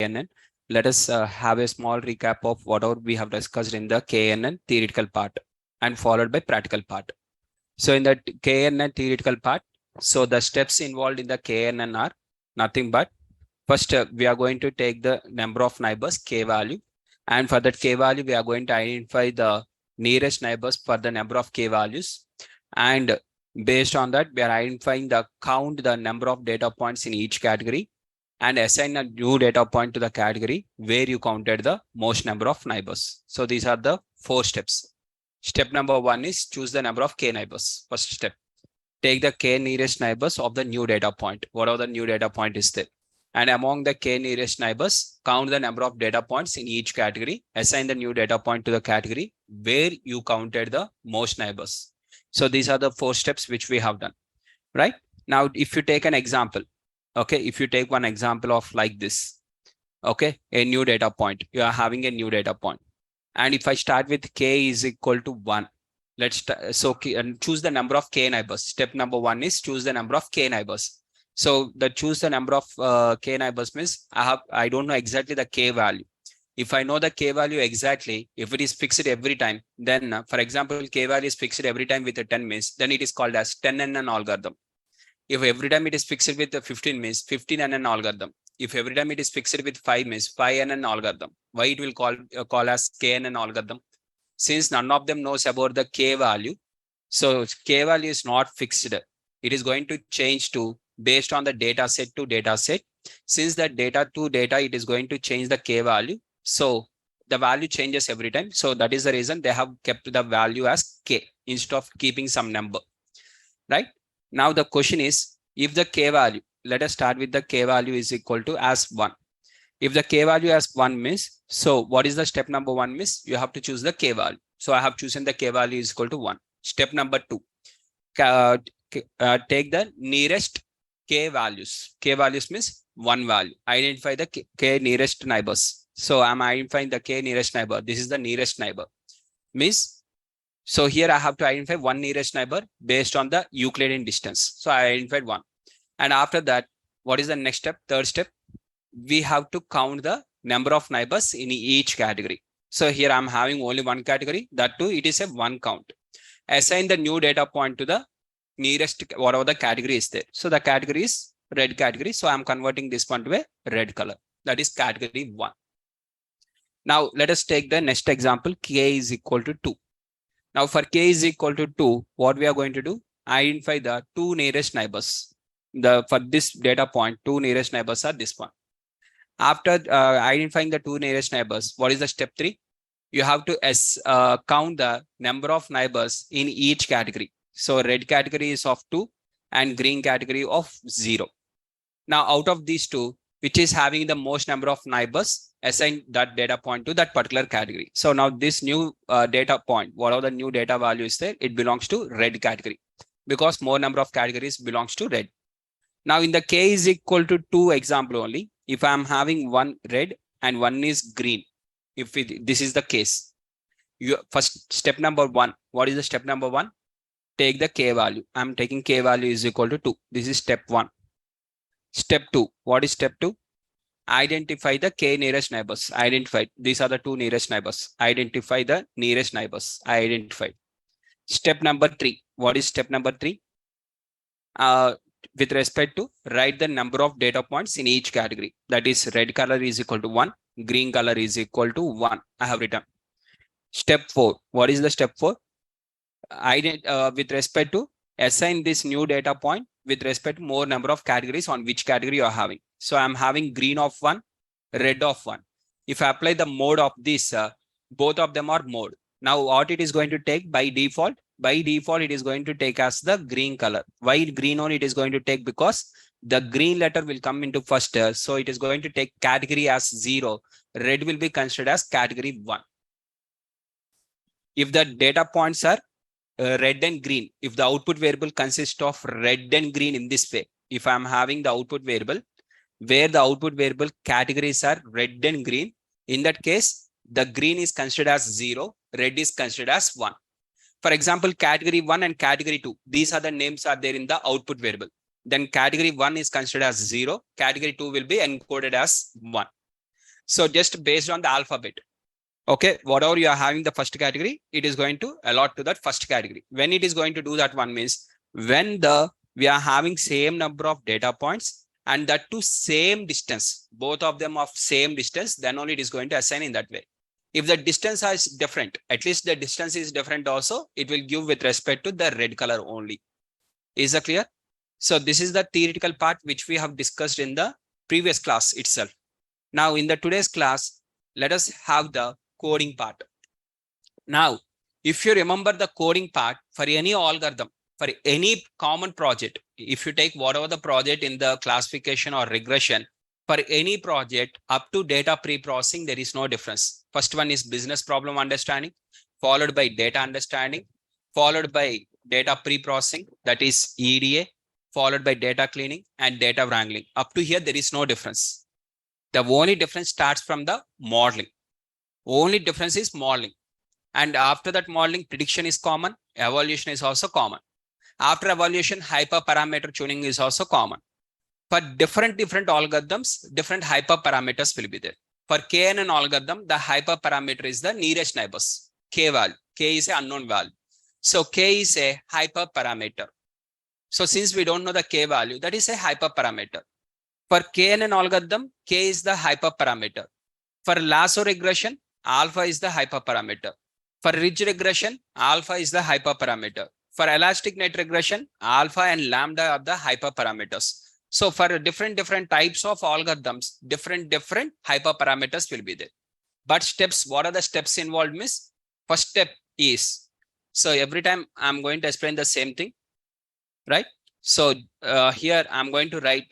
KNN. Let us have a small recap of whatever we have discussed in the KNN theoretical part and followed by practical part. So in the KNN theoretical part, so the steps involved in the KNN are nothing but first we are going to take the number of neighbors K value, and for that K value we are going to identify the nearest neighbors for the number of K values, and based on that we are identifying the number of data points in each category and assign a new data point to the category where you counted the most number of neighbors. So these are the 4 steps. Step number 1 is choose the number of K neighbors. First step, take the K nearest neighbors of the new data point, whatever the new data point is there. And among the K nearest neighbors, count the number of data points in each category, assign the new data point to the category where you counted the most neighbors. So these are the 4 steps which we have done, right? Now, if you take an example, okay, if you take one example of like this, okay, a new data point, you are having a new data point. And if I start with K is equal to 1, let's choose the number of K neighbors. Step number 1 is choose the number of K neighbors. So the choose the number of K neighbors means I don't know exactly the K value. If I know the K value exactly, if it is fixed every time, then for example, K value is fixed every time with a 10 means, then it is called as 10NN algorithm. If every time it is fixed with 15 means 15NN algorithm. If every time it is fixed with 5 means 5NN algorithm. Why it will call as KNN algorithm? Since none of them knows about the K value, so K value is not fixed. It is going to change to based on the data set to data set. Since that data to data, it is going to change the K value. So the value changes every time. So that is the reason they have kept the value as K instead of keeping some number, right? Now the question is, if the K value, let us start with the K value is equal to as 1. If the K value as 1 means, so what is the step number 1 means? You have to choose the K value. So I have chosen the K value is equal to 1. Step number 2, take the nearest K values. K values means 1 value. Identify the K nearest neighbors. So I'm identifying the K nearest neighbor. This is the nearest neighbor. Means, so here I have to identify one nearest neighbor based on the Euclidean distance. So I identified 1. And after that, what is the next step? Third step, we have to count the number of neighbors in each category. So here I'm having only one category. That too, it is a 1 count. Assign the new data point to the nearest, whatever the category is there. So the category is red category. So I'm converting this one to a red color. That is category 1. Now let us take the next example. K is equal to 2. Now for K is equal to 2, what we are going to do? Identify the 2 nearest neighbors. For this data point, 2 nearest neighbors are this one. After identifying the 2 nearest neighbors, what is the step 3? You have to count the number of neighbors in each category. So red category is of 2 and green category of 0. Now out of these 2, which is having the most number of neighbors, assign that data point to that particular category. So now this new data point, whatever the new data value is there, it belongs to red category because more number of categories belongs to red. Now in the K is equal to 2 example only, if I'm having one red and one is green, if this is the case, first step number 1, what is the step number 1? Take the K value. I'm taking K value is equal to 2. This is step 1. Step 2, what is step 2? Identify the K nearest neighbors. Identify. These are the 2 nearest neighbors. Identify the nearest neighbors. Identified. Step number 3. What is step number 3? With respect to write the number of data points in each category. That is red color is equal to 1. Green color is equal to 1. I have written. Step 4. What is the step 4? With respect to assign this new data point with respect to more number of categories on which category you are having. So I'm having green of 1, red of 1. If I apply the mode of this, both of them are mode. Now what it is going to take by default? By default, it is going to take as the green color. Why green on it is going to take? Because the green letter will come into first. So it is going to take category as 0. Red will be considered as category 1. If the data points are red and green, if the output variable consists of red and green in this way, if I'm having the output variable where the output variable categories are red and green, in that case, the green is considered as 0, red is considered as 1. For example, category 1 and category 2, these are the names are there in the output variable. Then category 1 is considered as 0, category 2 will be encoded as 1. So just based on the alphabet. Okay, whatever you are having the first category, it is going to allot to that first category. When it is going to do that one means when we are having same number of data points and that to same distance, both of them of same distance, then only it is going to assign in that way. If the distance is different, at least the distance is different also, it will give with respect to the red color only. Is that clear? So this is the theoretical part which we have discussed in the previous class itself. Now in the today's class, let us have the coding part. Now, if you remember the coding part for any algorithm, for any common project, if you take whatever the project in the classification or regression, for any project up to data pre-processing, there is no difference. First one is business problem understanding, followed by data understanding, followed by data pre-processing, that is EDA, followed by data cleaning and data wrangling. Up to here, there is no difference. The only difference starts from the modeling. Only difference is modeling. And after that modeling, prediction is common. Evaluation is also common. After evaluation, hyperparameter tuning is also common. For different algorithms, different hyperparameters will be there. For KNN algorithm, the hyperparameter is the nearest neighbors, K value. K is an unknown value. So K is a hyperparameter. So since we don't know the K value, that is a hyperparameter. For KNN algorithm, K is the hyperparameter. For lasso regression, alpha is the hyperparameter. For ridge regression, alpha is the hyperparameter. For elastic net regression, alpha and lambda are the hyperparameters. So for different types of algorithms, different hyperparameters will be there. But steps, what are the steps involved means? First step is, so every time I'm going to explain the same thing, right? So here I'm going to write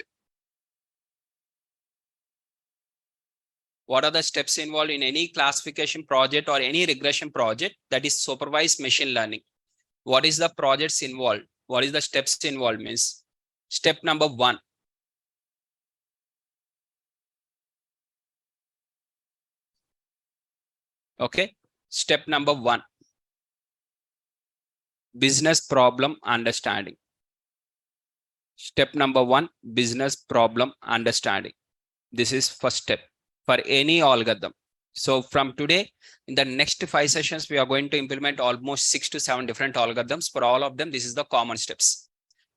what are the steps involved in any classification project or any regression project that is supervised machine learning. What is the projects involved? What is the steps involved means? Step number 1. Okay. Step number 1. Business problem understanding. Step number 1, business problem understanding. This is first step for any algorithm. So from today, in the next 5 sessions, we are going to implement almost 6 to 7 different algorithms. For all of them, this is the common steps.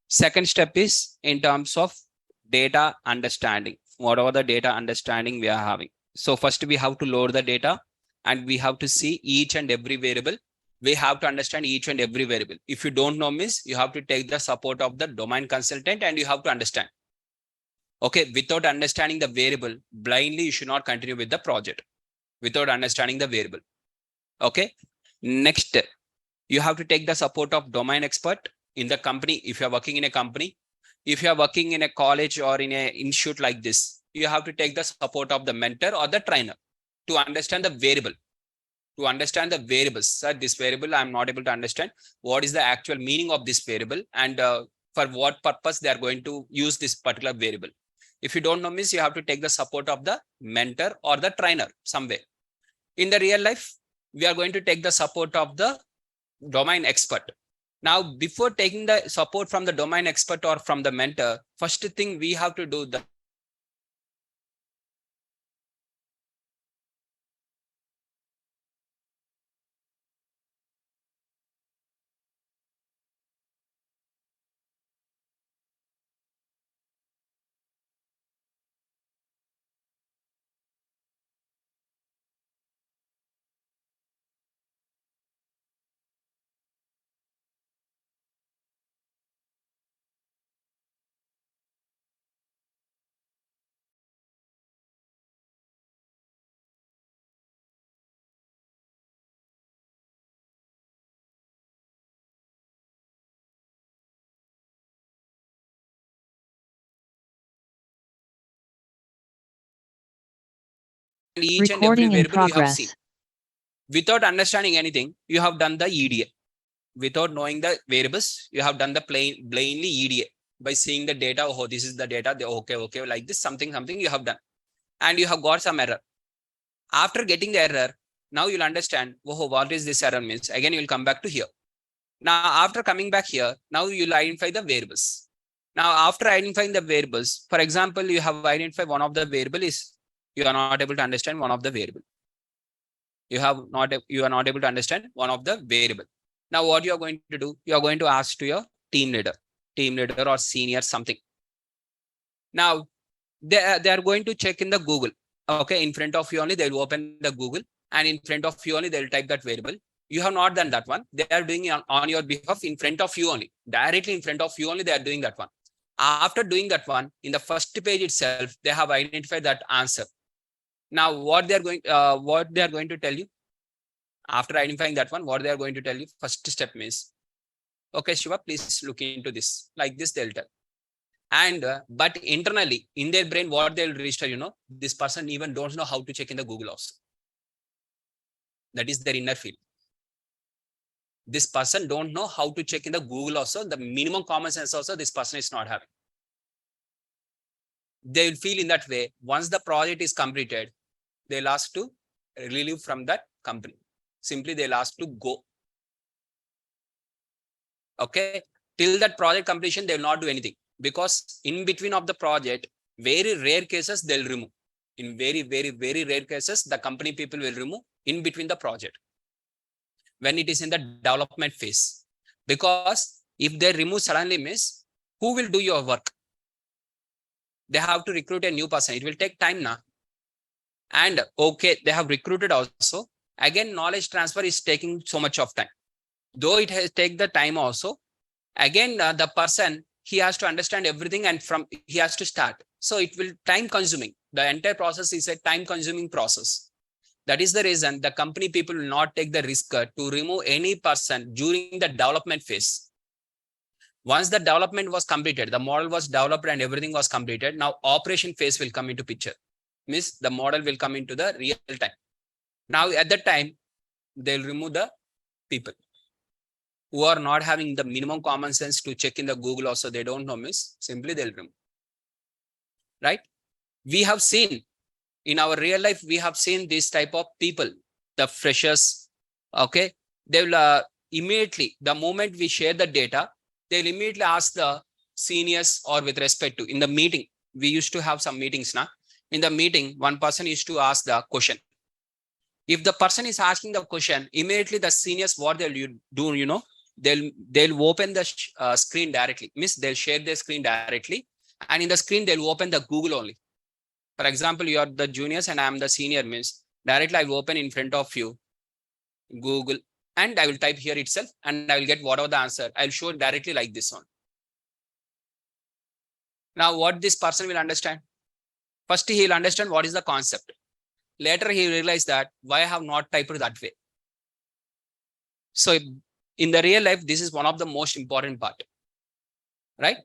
Second step is in terms of data understanding, whatever the data understanding we are having. So first we have to load the data and we have to see each and every variable. We have to understand each and every variable. If you don't know means, you have to take the support of the domain consultant and you have to understand. Okay, without understanding the variable, blindly you should not continue with the project without understanding the variable. Okay, next step, you have to take the support of domain expert in the company. If you are working in a company, if you are working in a college or in an institute like this, you have to take the support of the mentor or the trainer to understand the variable. To understand the variables, sir, this variable I'm not able to understand. What is the actual meaning of this variable and for what purpose they are going to use this particular variable? If you don't know means, you have to take the support of the mentor or the trainer somewhere. In the real life, we are going to take the support of the domain expert. Now, before taking the support from the domain expert or from the mentor, first thing we have to do the each and every variable you have seen. Without understanding anything, you have done the EDA. Without knowing the variables, you have done the plainly EDA by seeing the data. Oh, this is the data. Okay, like this, something you have done. And you have got some error. After getting the error, now you'll understand, oh, what is this error means? Again, you'll come back to here. Now, after coming back here, now you'll identify the variables. Now, after identifying the variables, for example, you have identified one of the variable is you are not able to understand one of the variable. You are not able to understand one of the variable. Now what you are going to do, you are going to ask to your team leader or senior something. Now they are going to check in the Google. Okay, in front of you only they'll open the Google, and in front of you only they'll type that variable. You have not done that one. They are doing it on your behalf, in front of you only, directly in front of you only. They are doing that one. After doing that one, in the first page itself, they have identified that answer. Now what they are going to tell you after identifying that one, what they are going to tell you, first step means, okay, Shiva, please look into this. Like this they'll tell. And but internally in their brain, what they'll register, this person even don't know how to check in the Google also. That is their inner feel. This person don't know how to check in the Google also. The minimum common sense also this person is not having. They will feel in that way. Once the project is completed, they'll ask to relieve from that company. Simply they'll ask to go. Okay, till that project completion, they will not do anything, because in between of the project, very rare cases they'll remove. In very, very, very rare cases, the company people will remove in between the project when it is in the development phase. Because if they remove suddenly, means who will do your work? They have to recruit a new person. It will take time now. And okay, they have recruited also. Again, knowledge transfer is taking so much of time. Though it has take the time also, again, the person, he has to understand everything, and he has to start. So it will time consuming. The entire process is a time consuming process. That is the reason the company people will not take the risk to remove any person during the development phase. Once the development was completed, the model was developed and everything was completed. Now operation phase will come into picture. Means the model will come into the real time. Now at that time, they'll remove the people who are not having the minimum common sense to check in the Google also. They don't know, means simply they'll remove. Right? We have seen in our real life, we have seen this type of people, the freshers. Okay, they will immediately, the moment we share the data, they'll immediately ask the seniors, or with respect to, in the meeting, we used to have some meetings now. In the meeting, one person used to ask the question. If the person is asking the question, immediately the seniors, what they'll do, they'll open the screen directly. Means they'll share their screen directly, and in the screen they'll open the Google only. For example, you are the juniors and I am the senior, means directly I will open in front of you Google, and I will type here itself, and I will get whatever the answer. I'll show it directly like this one. Now what this person will understand? First, he will understand what is the concept. Later, he will realize that why I have not typed that way. So in the real life, this is one of the most important part, right?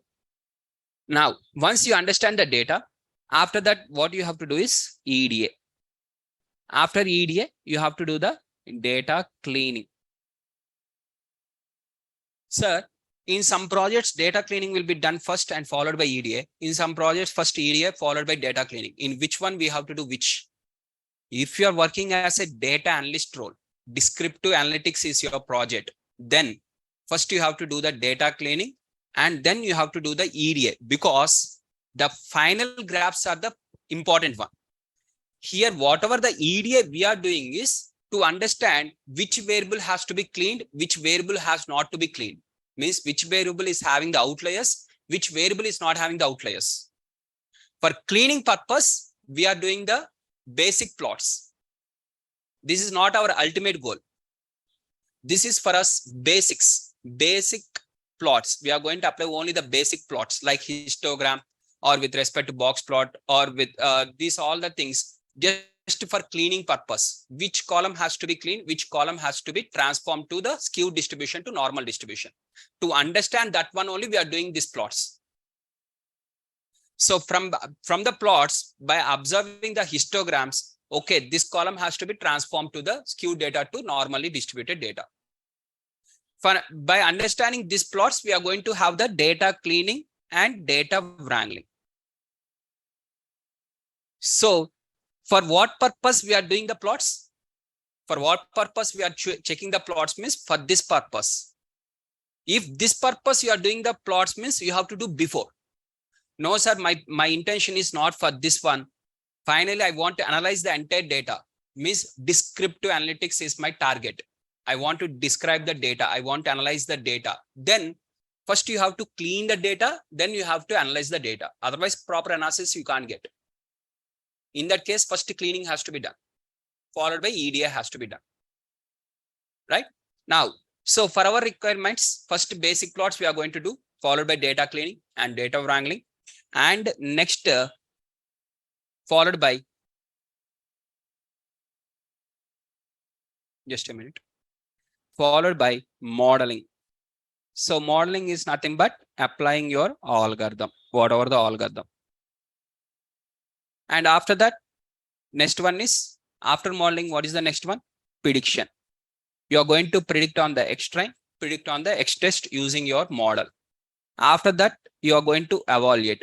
Now, once you understand the data, after that, what you have to do is EDA. After EDA, you have to do the data cleaning. Sir, in some projects, data cleaning will be done first and followed by EDA. In some projects, first EDA followed by data cleaning. In which one we have to do which? If you are working as a data analyst role, descriptive analytics is your project, then first you have to do the data cleaning, and then you have to do the EDA, because the final graphs are the important one. Here, whatever the EDA we are doing is to understand which variable has to be cleaned, which variable has not to be cleaned. Means which variable is having the outliers, which variable is not having the outliers. For cleaning purpose, we are doing the basic plots. This is not our ultimate goal. This is for us basics, basic plots. We are going to apply only the basic plots like histogram, or with respect to box plot, or with these all the things, just for cleaning purpose. Which column has to be cleaned, which column has to be transformed to the skewed distribution to normal distribution. To understand that one only, we are doing these plots. So from the plots, by observing the histograms, okay, this column has to be transformed to the skewed data to normally distributed data. By understanding these plots, we are going to have the data cleaning and data wrangling. So for what purpose we are doing the plots? For what purpose we are checking the plots means for this purpose. If this purpose you are doing the plots means you have to do before. No, sir, my intention is not for this one. Finally, I want to analyze the entire data. Means descriptive analytics is my target. I want to describe the data. I want to analyze the data. Then first you have to clean the data. Then you have to analyze the data. Otherwise, proper analysis you can't get. In that case, first cleaning has to be done, followed by EDA has to be done. Right? Now, so for our requirements, first basic plots we are going to do, followed by data cleaning and data wrangling. And next, followed by, just a minute, followed by modeling. So modeling is nothing but applying your algorithm, whatever the algorithm. And after that, next one is, after modeling, what is the next one? Prediction. You are going to predict on the X-train, predict on the X-test using your model. After that, you are going to evaluate.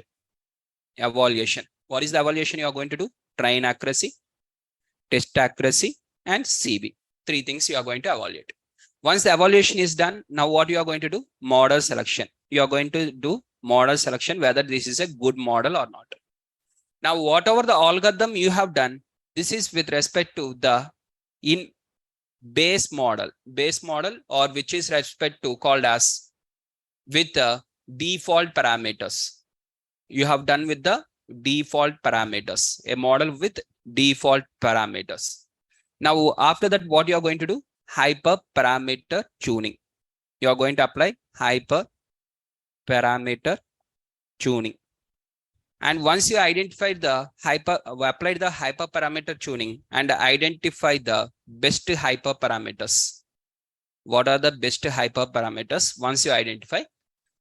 Evaluation. What is the evaluation you are going to do? Train accuracy, test accuracy, and CV. 3 things you are going to evaluate. Once the evaluation is done, now what you are going to do? Model selection. You are going to do model selection, whether this is a good model or not. Now, whatever the algorithm you have done, this is with respect to the base model, or which is respect to called as with the default parameters. You have done with the default parameters, a model with default parameters. Now, after that, what you are going to do? Hyperparameter tuning. You are going to apply hyperparameter tuning. And once you identify the apply the hyperparameter tuning and identify the best hyperparameters. What are the best hyperparameters? Once you identify,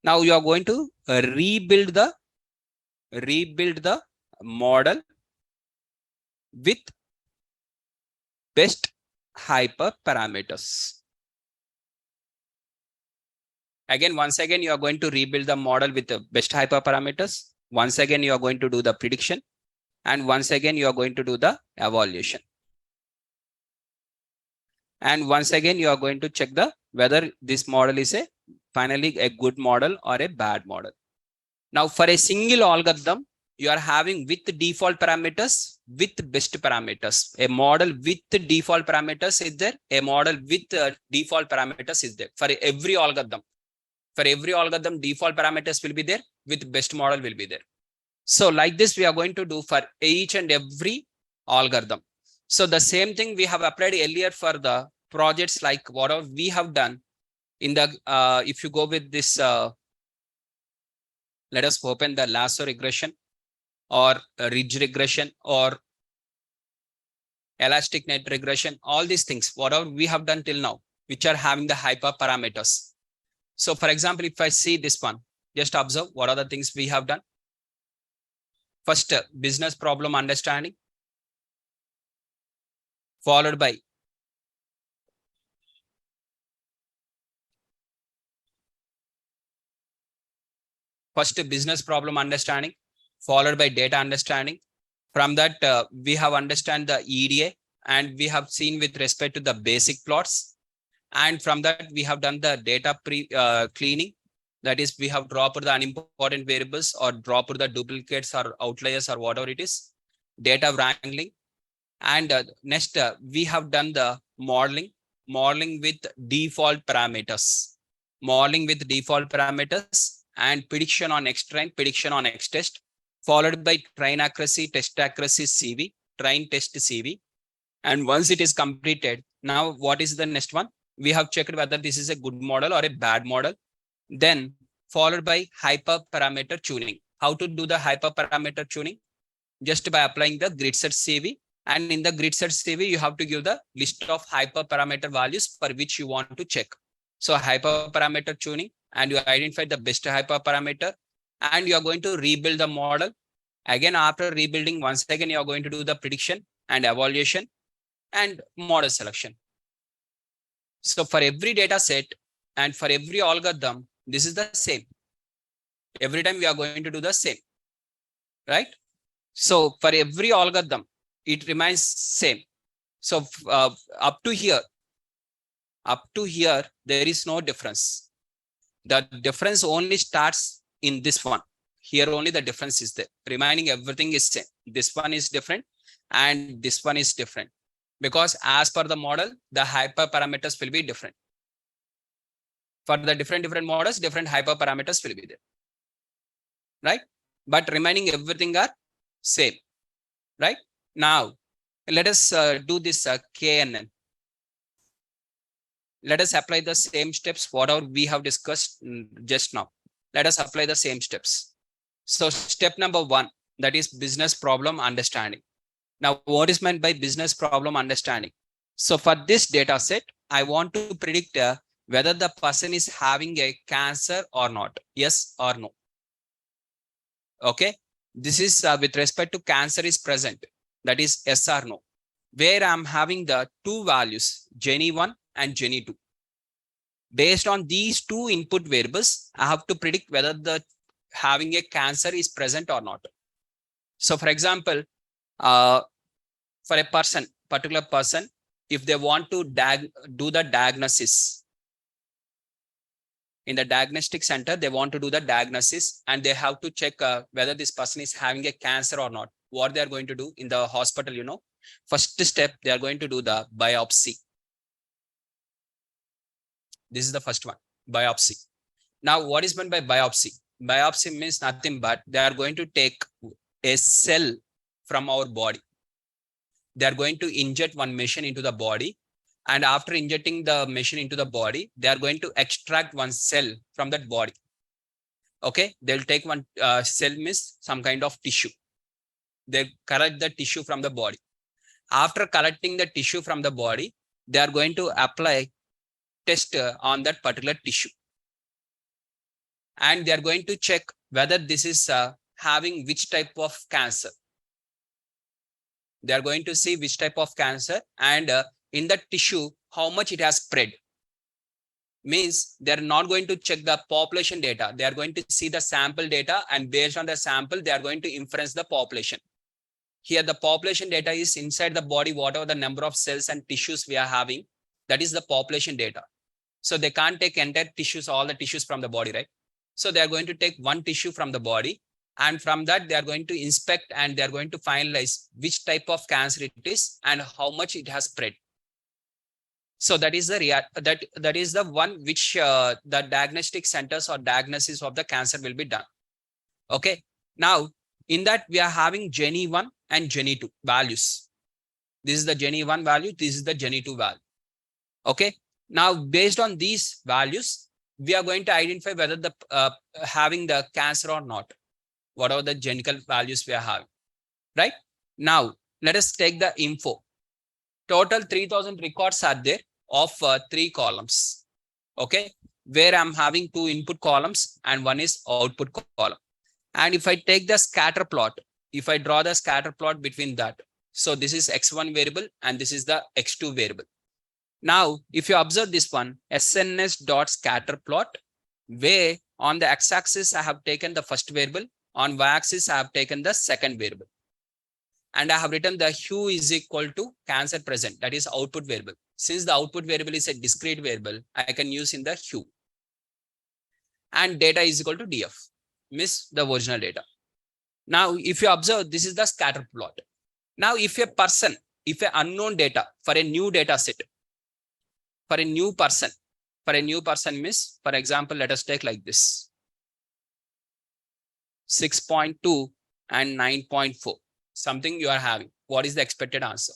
now you are going to rebuild the model with best hyperparameters. Once again, you are going to rebuild the model with the best hyperparameters. Once again, you are going to do the prediction. And once again, you are going to do the evaluation. And once again, you are going to check whether this model is finally a good model or a bad model. Now, for a single algorithm, you are having with default parameters, with best parameters. A model with default parameters is there. A model with default parameters is there. For every algorithm, default parameters will be there, with best model will be there. So like this, we are going to do for each and every algorithm. So the same thing we have applied earlier for the projects, like whatever we have done in the, if you go with this, let us open the lasso regression or ridge regression or elastic net regression, all these things, whatever we have done till now, which are having the hyperparameters. So for example, if I see this one, just observe what are the things we have done. First, business problem understanding, followed by business problem understanding, followed by data understanding. From that, we have understand the EDA, and we have seen with respect to the basic plots. And from that, we have done the data cleaning. That is, we have dropped the unimportant variables or dropped the duplicates or outliers or whatever it is. Data wrangling. And next, we have done the modeling with default parameters. Modeling with default parameters and prediction on X-train, prediction on X-test, followed by train accuracy, test accuracy, CV, train test CV. And once it is completed, now what is the next one? We have checked whether this is a good model or a bad model. Then followed by hyperparameter tuning. How to do the hyperparameter tuning? Just by applying the grid set CV. And in the grid set CV, you have to give the list of hyperparameter values for which you want to check. So hyperparameter tuning, and you identify the best hyperparameter, and you are going to rebuild the model. Again, after rebuilding, once again, you are going to do the prediction and evaluation and model selection. So for every data set and for every algorithm, this is the same. Every time we are going to do the same, right? So for every algorithm, it remains same. So up to here, there is no difference. The difference only starts in this one. Here only the difference is there. Remaining everything is same. This one is different. and this one is different, because as per the model, the hyperparameters will be different. For the different models, different hyperparameters will be there, right? But remaining everything are same, right? Now, let us do this KNN. Let us apply the same steps, whatever we have discussed just now. Let us apply the same steps. So step number 1, that is business problem understanding. Now, what is meant by business problem understanding? So for this data set, I want to predict whether the person is having a cancer or not, yes or no. Okay, this is with respect to cancer is present, that is yes or no, where I'm having the two values, Gini1 and Gini2. Based on these two input variables, I have to predict whether the having a cancer is present or not. So for example, for a person, particular person, if they want to do the diagnosis in the diagnostic center, they want to do the diagnosis and they have to check whether this person is having a cancer or not. What they are going to do in the hospital, you know, first step, they are going to do the biopsy. This is the first one, biopsy. Now, what is meant by biopsy? Biopsy means nothing but they are going to take a cell from our body. They are going to inject one machine into the body. And after injecting the machine into the body, they are going to extract one cell from that body. Okay, they'll take one cell, means some kind of tissue. They collect the tissue from the body. After collecting the tissue from the body, they are going to apply test on that particular tissue. And they are going to check whether this is having which type of cancer. They are going to see which type of cancer and in the tissue, how much it has spread. Means they are not going to check the population data. They are going to see the sample data, and based on the sample, they are going to inference the population. Here, the population data is inside the body, whatever the number of cells and tissues we are having, that is the population data. So they can't take entire tissues, all the tissues from the body, right? So they are going to take one tissue from the body, and from that, they are going to inspect and they are going to finalize which type of cancer it is and how much it has spread. So that is the that is the one which the diagnostic centers or diagnosis of the cancer will be done. Okay. Now, in that we are having Gini1 and Gini2 values. This is the Gini1 value. This is the Gini2 value. Okay. Now, based on these values, we are going to identify whether the having the cancer or not. What are the genital values we are having, right? Now, let us take the info. Total 3000 records are there of 3 columns. Okay, where I'm having 2 input columns and 1 is output column. And if I take the scatter plot, if I draw the scatter plot between that, so this is x1 variable and this is the x2 variable. Now, if you observe this one, SNS.scatter plot, where on the x-axis I have taken the first variable, on y-axis I have taken the second variable. And I have written the hue is equal to cancer present, that is output variable. Since the output variable is a discrete variable, I can use in the hue. And data is equal to df, means the original data. Now, if you observe, this is the scatter plot. Now, if a person, if an unknown data for a new data set, for a new person means, for example, let us take like this, 6.2 and 9.4. Something you are having. What is the expected answer?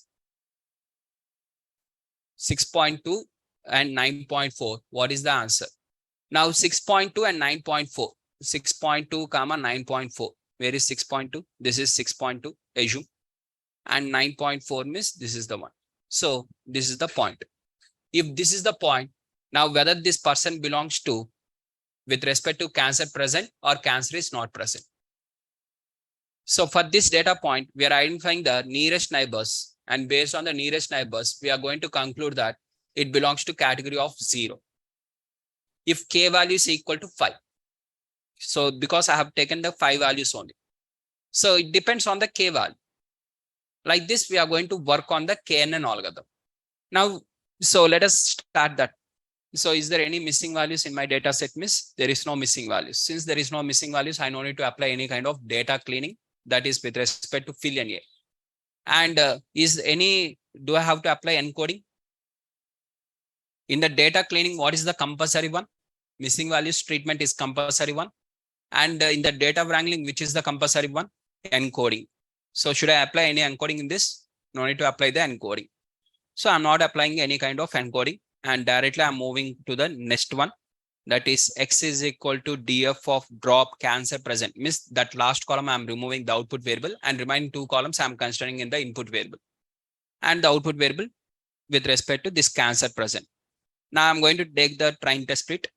6.2 and 9.4. What is the answer? Now 6.2 and 9.4. 6.2 comma 9.4. Where is 6.2? This is 6.2. Assume. And 9.4 means this is the one. So this is the point. If this is the point, now whether this person belongs to with respect to cancer present or cancer is not present. So for this data point, we are identifying the nearest neighbors, and based on the nearest neighbors, we are going to conclude that it belongs to category of 0. If k value is equal to 5. So because I have taken the 5 values only. So it depends on the k value. Like this, we are going to work on the KNN algorithm. Now, so let us start that. So is there any missing values in my data set? Miss, there is no missing values. Since there is no missing values, I no need to apply any kind of data cleaning. That is with respect to fill and A. And do I have to apply encoding? In the data cleaning, what is the compulsory one? Missing values treatment is compulsory one. And in the data wrangling, which is the compulsory one? Encoding. So should I apply any encoding in this? No need to apply the encoding. So I'm not applying any kind of encoding, and directly I'm moving to the next one. That is x is equal to df of drop cancer present. Means that last column I'm removing the output variable, and remaining two columns I'm considering in the input variable and the output variable with respect to this cancer present. Now I'm going to take the train test split,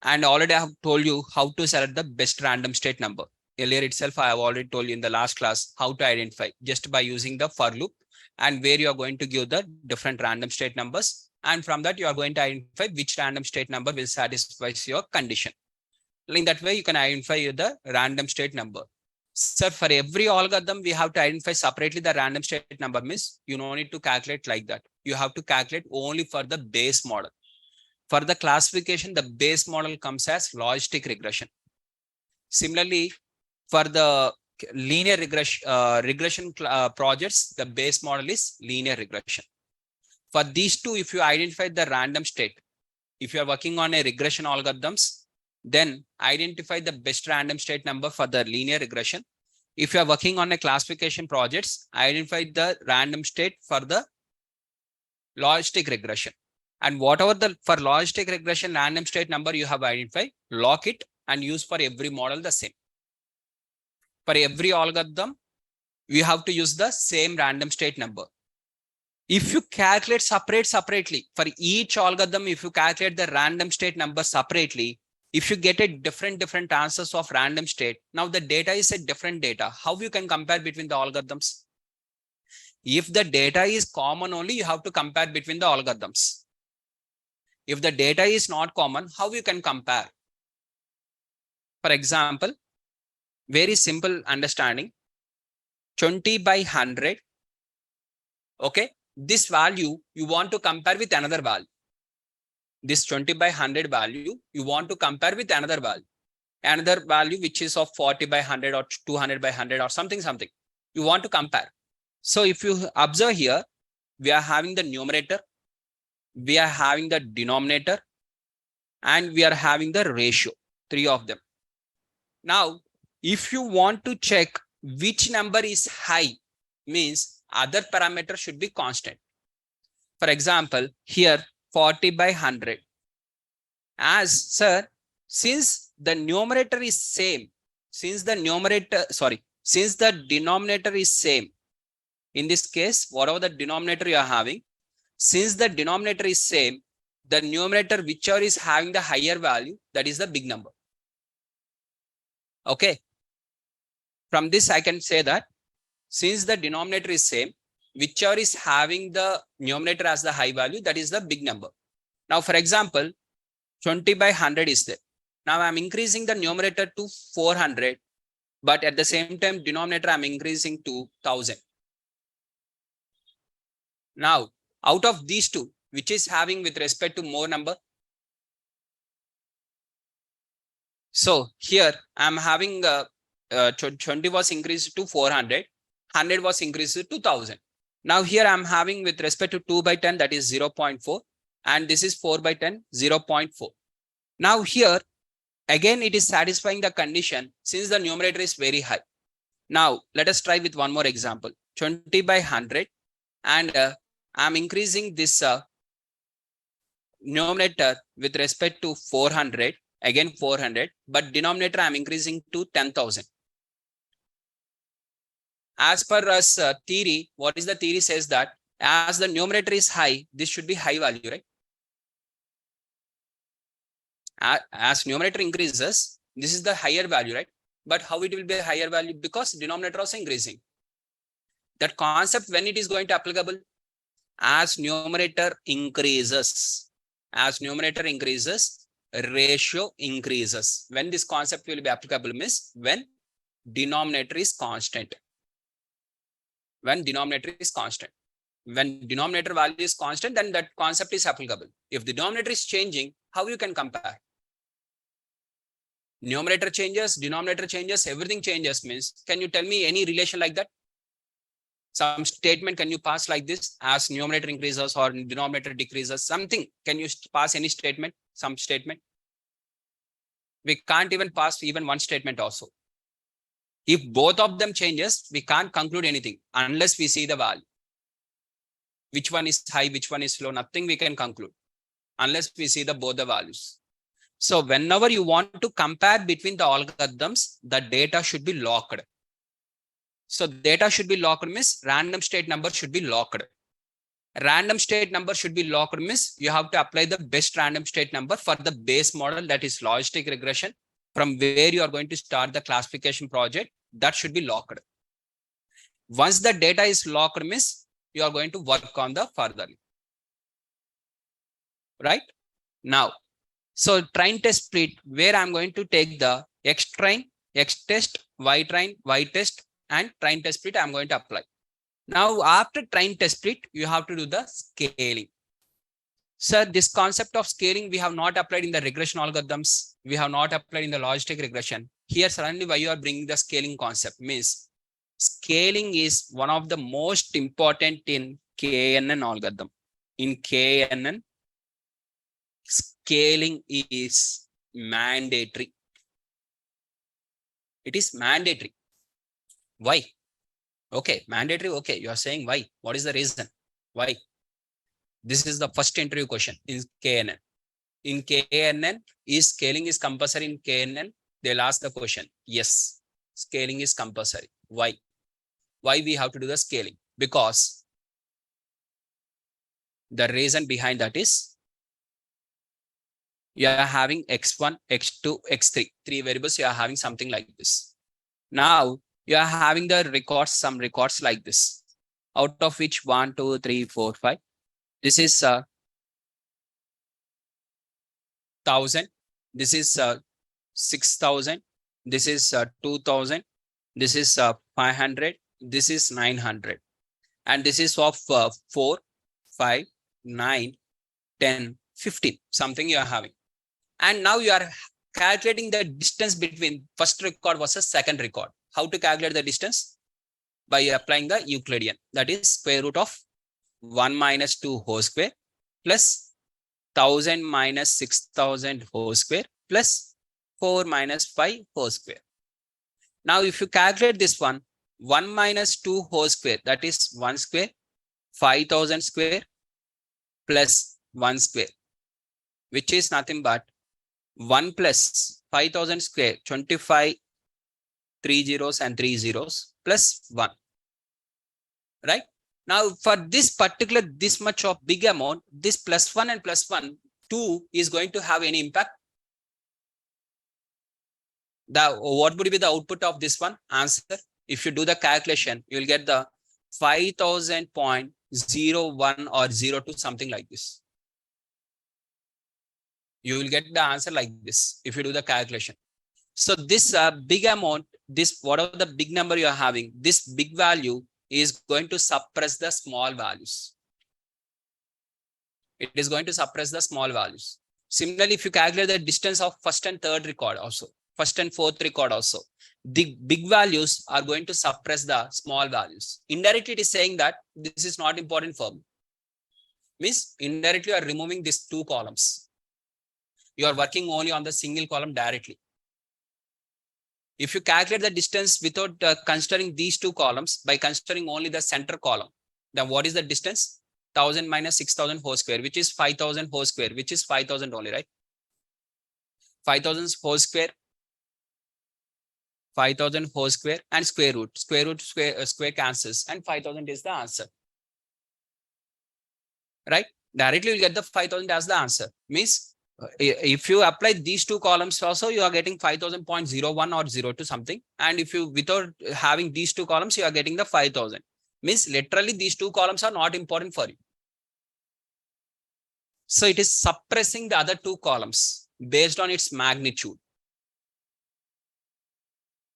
and already I have told you how to select the best random state number. Earlier itself, I have already told you in the last class how to identify just by using the for loop, and where you are going to give the different random state numbers. And from that, you are going to identify which random state number will satisfy your condition. In that way, you can identify the random state number. Sir, for every algorithm, we have to identify separately the random state number. Means you don't need to calculate like that. You have to calculate only for the base model. For the classification, the base model comes as logistic regression. Similarly, for the linear regression projects, the base model is linear regression. For these two, if you identify the random state, if you are working on a regression algorithms, then identify the best random state number for the linear regression. If you are working on a classification projects, identify the random state for the logistic regression. And whatever for logistic regression random state number you have identified, lock it and use for every model the same. For every algorithm, we have to use the same random state number. If you calculate separately for each algorithm, if you calculate the random state number separately, if you get a different answers of random state, now the data is a different data. How you can compare between the algorithms? If the data is common only, you have to compare between the algorithms. If the data is not common, how you can compare? For example, very simple understanding, 20 by 100. Okay, this value you want to compare with another value. This 20 by 100 value you want to compare with another value which is of 40 by 100 or 200 by 100 or something you want to compare. So if you observe here, we are having the numerator, we are having the denominator, and we are having the ratio, three of them. Now, if you want to check which number is high, means other parameter should be constant. For example, here 40 by 100. As sir, since the numerator is same, since the denominator is same, in this case, whatever the denominator you are having, since the denominator is same, the numerator whichever is having the higher value, that is the big number. Okay. From this, I can say that since the denominator is same, whichever is having the numerator as the high value, that is the big number. Now, for example, 20 by 100 is there. Now I'm increasing the numerator to 400, but at the same time, denominator I'm increasing to 1000. Now, out of these two, which is having with respect to more number? So here I'm having 20 was increased to 400, 100 was increased to 1000. Now here I'm having with respect to 2 by 10, that is 0.4, and this is 4 by 10, 0.4. Now here, again, it is satisfying the condition since the numerator is very high. Now let us try with one more example, 20 by 100, and I'm increasing this numerator with respect to 400, again 400, but denominator I'm increasing to 10,000. As per us theory, what is the theory says that as the numerator is high, this should be high value, right? As numerator increases, this is the higher value, right? But how it will be a higher value? Because denominator also increasing. That concept, when it is going to applicable? As numerator increases, ratio increases. When this concept will be applicable means when denominator is constant. When denominator is constant. When denominator value is constant, then that concept is applicable. If the denominator is changing, how you can compare? Numerator changes, denominator changes, everything changes means, can you tell me any relation like that? Some statement can you pass like this, as numerator increases or denominator decreases, something? Can you pass any statement, some statement? We can't even pass even one statement also. If both of them changes, we can't conclude anything unless we see the value. Which one is high, which one is low, nothing we can conclude unless we see the both the values. So whenever you want to compare between the algorithms, the data should be locked. So data should be locked means random state number should be locked. Random state number should be locked means you have to apply the best random state number for the base model, that is logistic regression, from where you are going to start the classification project. That should be locked. Once the data is locked means you are going to work on the further. Right now, so train test split, where I'm going to take the X train, X test, Y train, Y test, and train test split I'm going to apply. Now, after train test split, you have to do the scaling. Sir, this concept of scaling we have not applied in the regression algorithms. We have not applied in the logistic regression. Here, suddenly, why you are bringing the scaling concept means scaling is one of the most important in KNN algorithm. In KNN, scaling is mandatory. It is mandatory. Why? Okay, mandatory. Okay, you are saying why? What is the reason? Why? This is the first interview question in KNN. In KNN, is scaling is compulsory in KNN? They'll ask the question. Yes, scaling is compulsory. Why? Why we have to do the scaling? Because the reason behind that is you are having x1, x2, x3, three variables. You are having something like this. Now you are having the records, some records like this, out of which 1, 2, 3, 4, 5. This is 1,000. This is 6,000. This is 2,000. This is 500. This is 900. And this is of 4, 5, 9, 10, 15, something you are having. And now you are calculating the distance between first record versus second record. How to calculate the distance? By applying the Euclidean, that is square root of 1 minus 2 whole square plus 1,000 minus 6,000 whole square plus 4 minus 5 whole square. Now, if you calculate this one, 1 minus 2 whole square, that is 1 square, 5,000 square plus 1 square, which is nothing but 1 plus 5,000 square, 25, 3 zeros and 3 zeros plus 1. Right? Now, for this particular, this much of big amount, this plus 1 and plus 1, 2 is going to have any impact? What would be the output of this one? Answer. If you do the calculation, you will get the 5,000.01 or 02, something like this. You will get the answer like this if you do the calculation. So this big amount, this whatever the big number you are having, this big value is going to suppress the small values. It is going to suppress the small values. Similarly, if you calculate the distance of first and third record also, first and fourth record also, the big values are going to suppress the small values. Indirectly, it is saying that this is not important for me. Means indirectly you are removing these two columns. You are working only on the single column directly. If you calculate the distance without considering these two columns, by considering only the center column, then what is the distance? 1,000 minus 6,000 whole square, which is 5,000 whole square, which is 5,000 only, right? 5,000 whole square, 5,000 whole square and square root, square cancels, and 5,000 is the answer. Right? Directly you'll get the 5,000 as the answer. Means if you apply these two columns also, you are getting 5,000.01 or 02 something. And if you, without having these two columns, you are getting the 5,000. Means literally these two columns are not important for you. So it is suppressing the other two columns based on its magnitude.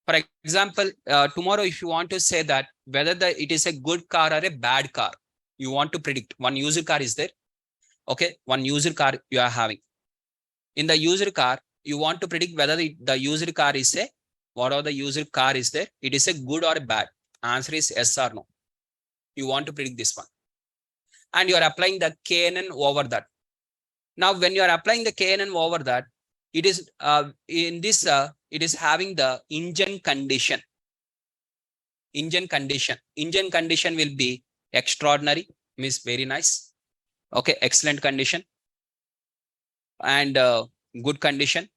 For example, tomorrow, if you want to say that whether it is a good car or a bad car, you want to predict. One user car is there. Okay, one user car you are having. In the user car, you want to predict whether the user car is a, whatever the user car is there, it is a good or a bad. Answer is yes or no. You want to predict this one. And you are applying the KNN over that. Now, when you are applying the KNN over that, it is it is having the engine condition. Engine condition will be extraordinary, means very nice. Okay, excellent condition. And good condition,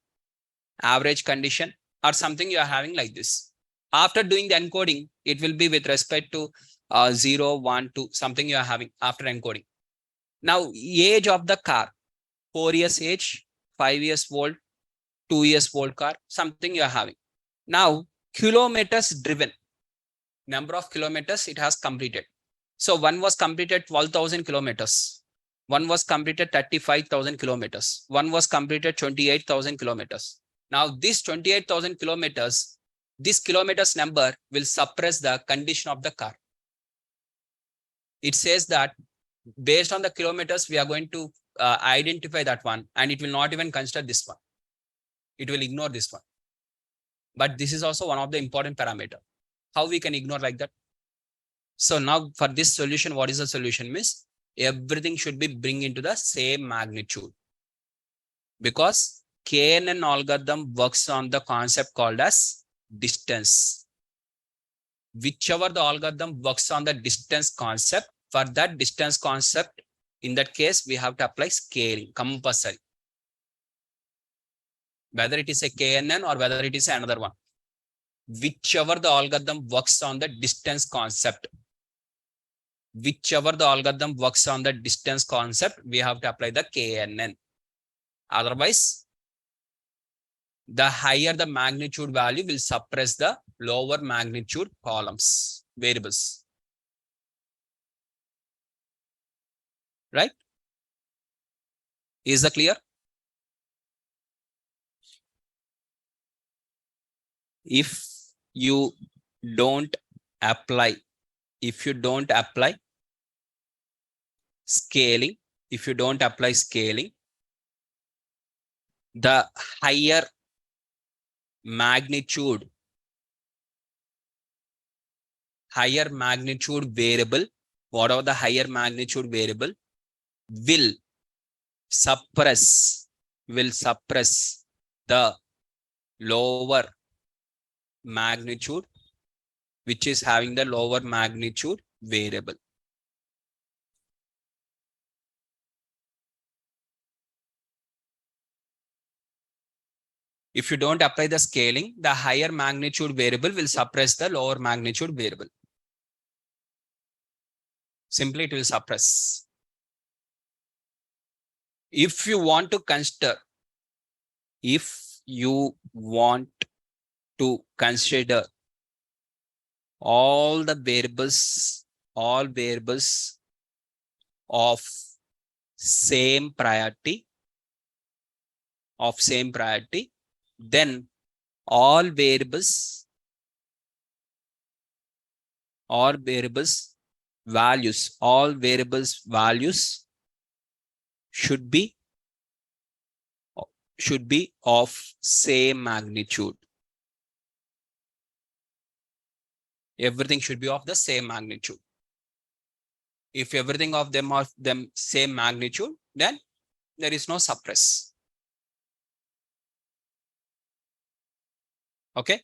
average condition, or something you are having like this. After doing the encoding, it will be with respect to 0, 1, 2, something you are having after encoding. Now, age of the car, 4 years age, 5 years old, 2 years old car, something you are having. Now, kilometers driven, number of kilometers it has completed. So one was completed 12,000 kilometers. One was completed 35,000 kilometers. One was completed 28,000 kilometers. Now this 28,000 kilometers, this kilometers number will suppress the condition of the car. It says that based on the kilometers, we are going to identify that one, and it will not even consider this one. It will ignore this one. But this is also one of the important parameter. How we can ignore like that? So now for this solution, what is the solution? Means everything should be bring into the same magnitude, because KNN algorithm works on the concept called as distance. Whichever the algorithm works on the distance concept, for that distance concept, in that case, we have to apply scaling compulsory. Whether it is a KNN or whether it is another one. Whichever the algorithm works on the distance concept, whichever the algorithm works on the distance concept, we have to apply the KNN. Otherwise, the higher the magnitude value will suppress the lower magnitude columns, variables. Right? Is that clear? If you don't apply scaling, the higher magnitude variable, whatever the higher magnitude variable, will suppress the lower magnitude, which is having the lower magnitude variable. If you don't apply the scaling, the higher magnitude variable will suppress the lower magnitude variable. Simply it will suppress. If you want to consider all variables of same priority, then all variables values should be of same magnitude. Everything should be of the same magnitude. If everything of them are same magnitude, then there is no suppress. Okay.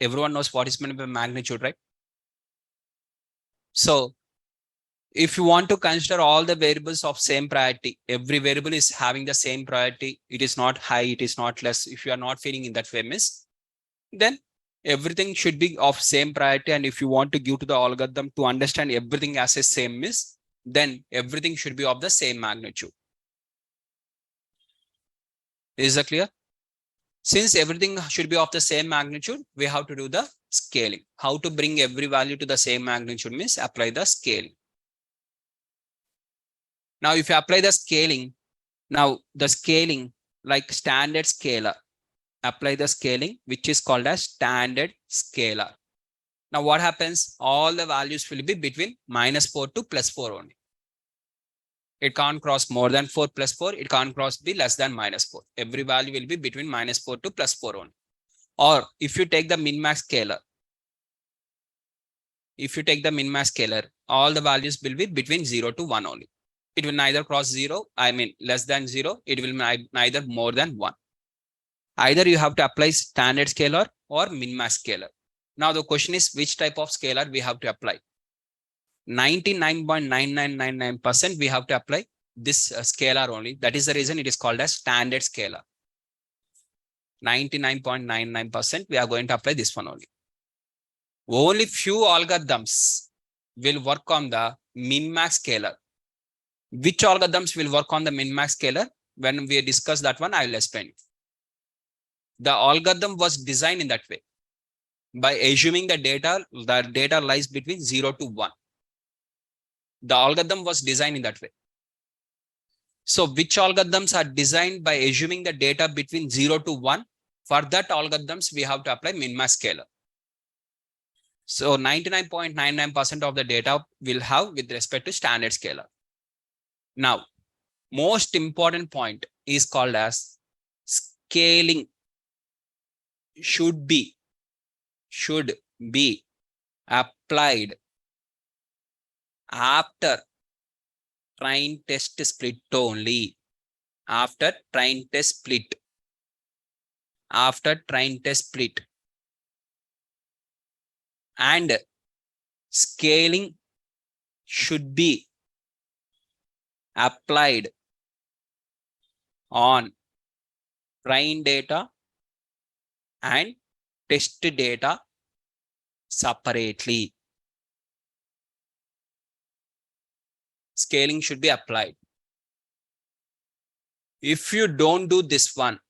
Everyone knows what is meant by magnitude, right? So if you want to consider all the variables of same priority, every variable is having the same priority. It is not high, it is not less. If you are not feeling in that way, miss, then everything should be of same priority. And if you want to give to the algorithm to understand everything as a same, miss, then everything should be of the same magnitude. Is that clear? Since everything should be of the same magnitude, we have to do the scaling. How to bring every value to the same magnitude means apply the scaling. Now, if you apply the scaling, like standard scalar, apply the scaling, which is called as standard scalar. Now, what happens? All the values will be between -4 to +4 only. It can't cross more than 4 plus 4. It can't cross be less than -4. Every value will be between -4 to +4 only. Or if you take the min-max scalar, if you take the min-max scalar, all the values will be between 0 to 1 only. It will neither cross 0, I mean less than 0, it will neither more than 1. Either you have to apply standard scalar or min-max scalar. Now the question is which type of scalar we have to apply. 99.9999% we have to apply this scalar only. That is the reason it is called as standard scalar. 99.99% we are going to apply this one only. Only few algorithms will work on the min-max scalar. Which algorithms will work on the min-max scalar? When we discuss that one, I will explain. The algorithm was designed in that way. By assuming the data lies between 0 to 1. The algorithm was designed in that way. So which algorithms are designed by assuming the data between 0 to 1? For that algorithms, we have to apply min-max scalar. So 99.99% of the data will have with respect to standard scalar. Now, most important point is called as scaling should be applied after train test split only. After train test split. And scaling should be applied on train data and test data separately. Scaling should be applied. If you don't do this one,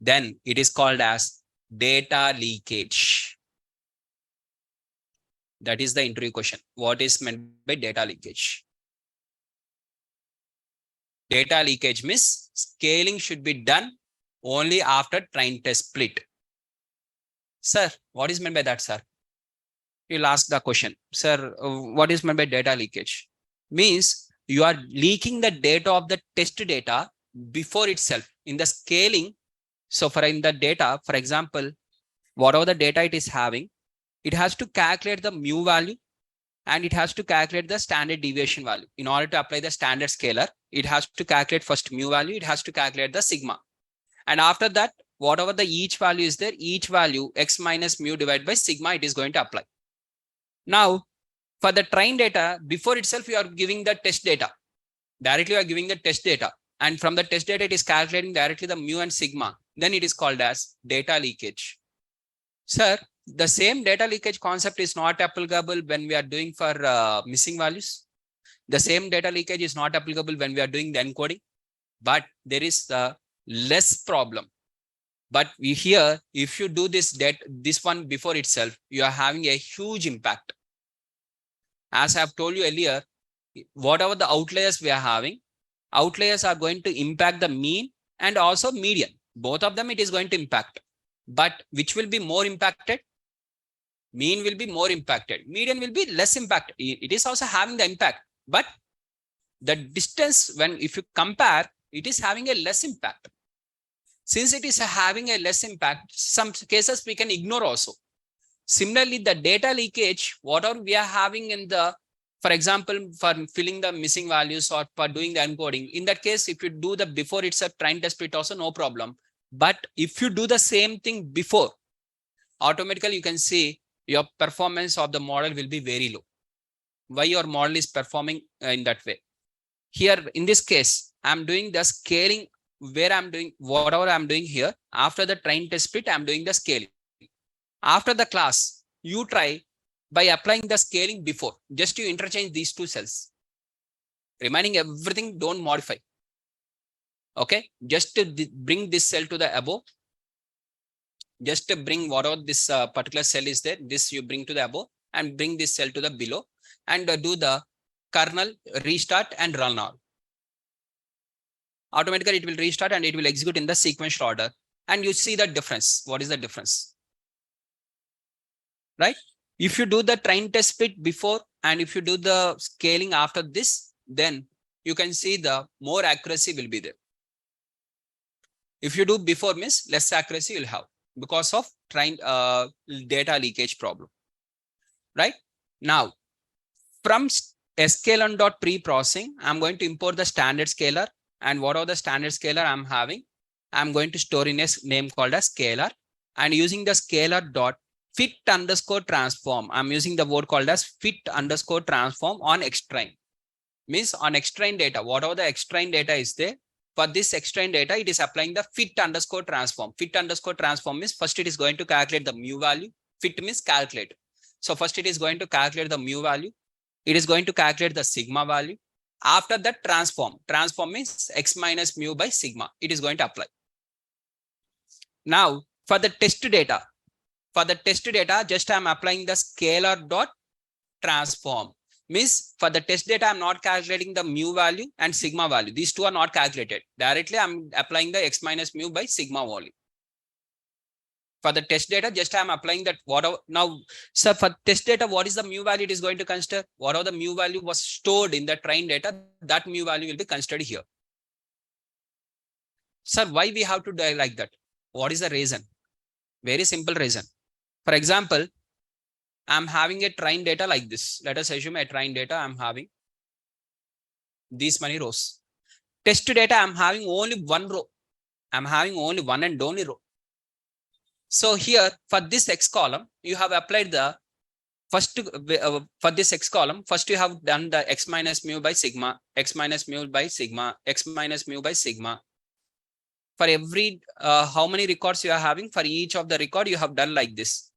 then it is called as data leakage. That is the interview question. What is meant by data leakage? Data leakage means scaling should be done only after train test split. Sir, what is meant by that, sir? You'll ask the question, sir, what is meant by data leakage? Means you are leaking the data of the test data before itself. In the scaling, so in the data, for example, whatever the data it is having, it has to calculate the mu value and it has to calculate the standard deviation value. In order to apply the standard scalar, it has to calculate first mu value, it has to calculate the sigma. And after that, whatever the each value is there, each value x minus mu divided by sigma, it is going to apply. Now, for the train data, before itself, you are giving the test data. Directly, you are giving the test data. And from the test data, it is calculating directly the mu and sigma. Then it is called as data leakage. Sir, the same data leakage concept is not applicable when we are doing for missing values. The same data leakage is not applicable when we are doing the encoding. But there is less problem. But here, if you do this one before itself, you are having a huge impact. As I have told you earlier, whatever the outliers we are having, outliers are going to impact the mean and also median. Both of them it is going to impact. But which will be more impacted? Mean will be more impacted. Median will be less impacted. It is also having the impact. But the distance, if you compare, it is having a less impact. Since it is having a less impact, some cases we can ignore also. Similarly, the data leakage, whatever we are having in the, for example, for filling the missing values or for doing the encoding, in that case, if you do the before itself train test split also, no problem. But if you do the same thing before, automatically you can see your performance of the model will be very low. Why your model is performing in that way? Here, in this case, I'm doing the scaling where I'm doing whatever I'm doing here. After the train test split, I'm doing the scaling. After the class, you try by applying the scaling before. Just you interchange these two cells. Remaining everything, don't modify. Okay, just to bring this cell to the above. Just to bring whatever this particular cell is there, this you bring to the above and bring this cell to the below and do the kernel restart and run all. Automatically it will restart and it will execute in the sequential order. And you see the difference. What is the difference? Right? If you do the train test split before and if you do the scaling after this, then you can see the more accuracy will be there. If you do before means less accuracy you'll have. because of data leakage problem. Right now, from sklearn.preprocessing, I'm going to import the standard scalar. And what are the standard scalar I'm having? I'm going to store in a name called as scalar, and using the scalar dot fit underscore transform. I'm using the word called as fit underscore transform on extrain. Means on extrain data, whatever the extrain data is there, for this extrain data, it is applying the fit underscore transform. Fit underscore transform means first it is going to calculate the mu value. Fit means calculate. So first it is going to calculate the mu value. It is going to calculate the sigma value. After that, transform. Transform means x minus mu by sigma. It is going to apply. Now, for the test data, just I'm applying the scalar dot transform. Means for the test data, I'm not calculating the mu value and sigma value. These two are not calculated. Directly, I'm applying the x minus mu by sigma value. For the test data, just I'm applying that whatever. Now, sir, for test data, what is the mu value it is going to consider? Whatever the mu value was stored in the train data, that mu value will be considered here. Sir, why we have to do like that? What is the reason? Very simple reason. For example, I'm having a train data like this. Let us assume a train data I'm having these many rows. Test data, I'm having only one row. I'm having only one and only row. So here for this X column, you have applied the first for this X column, first you have done the x minus mu by sigma, x minus mu by sigma, x minus mu by sigma. For every, how many records you are having, for each of the record, you have done like this.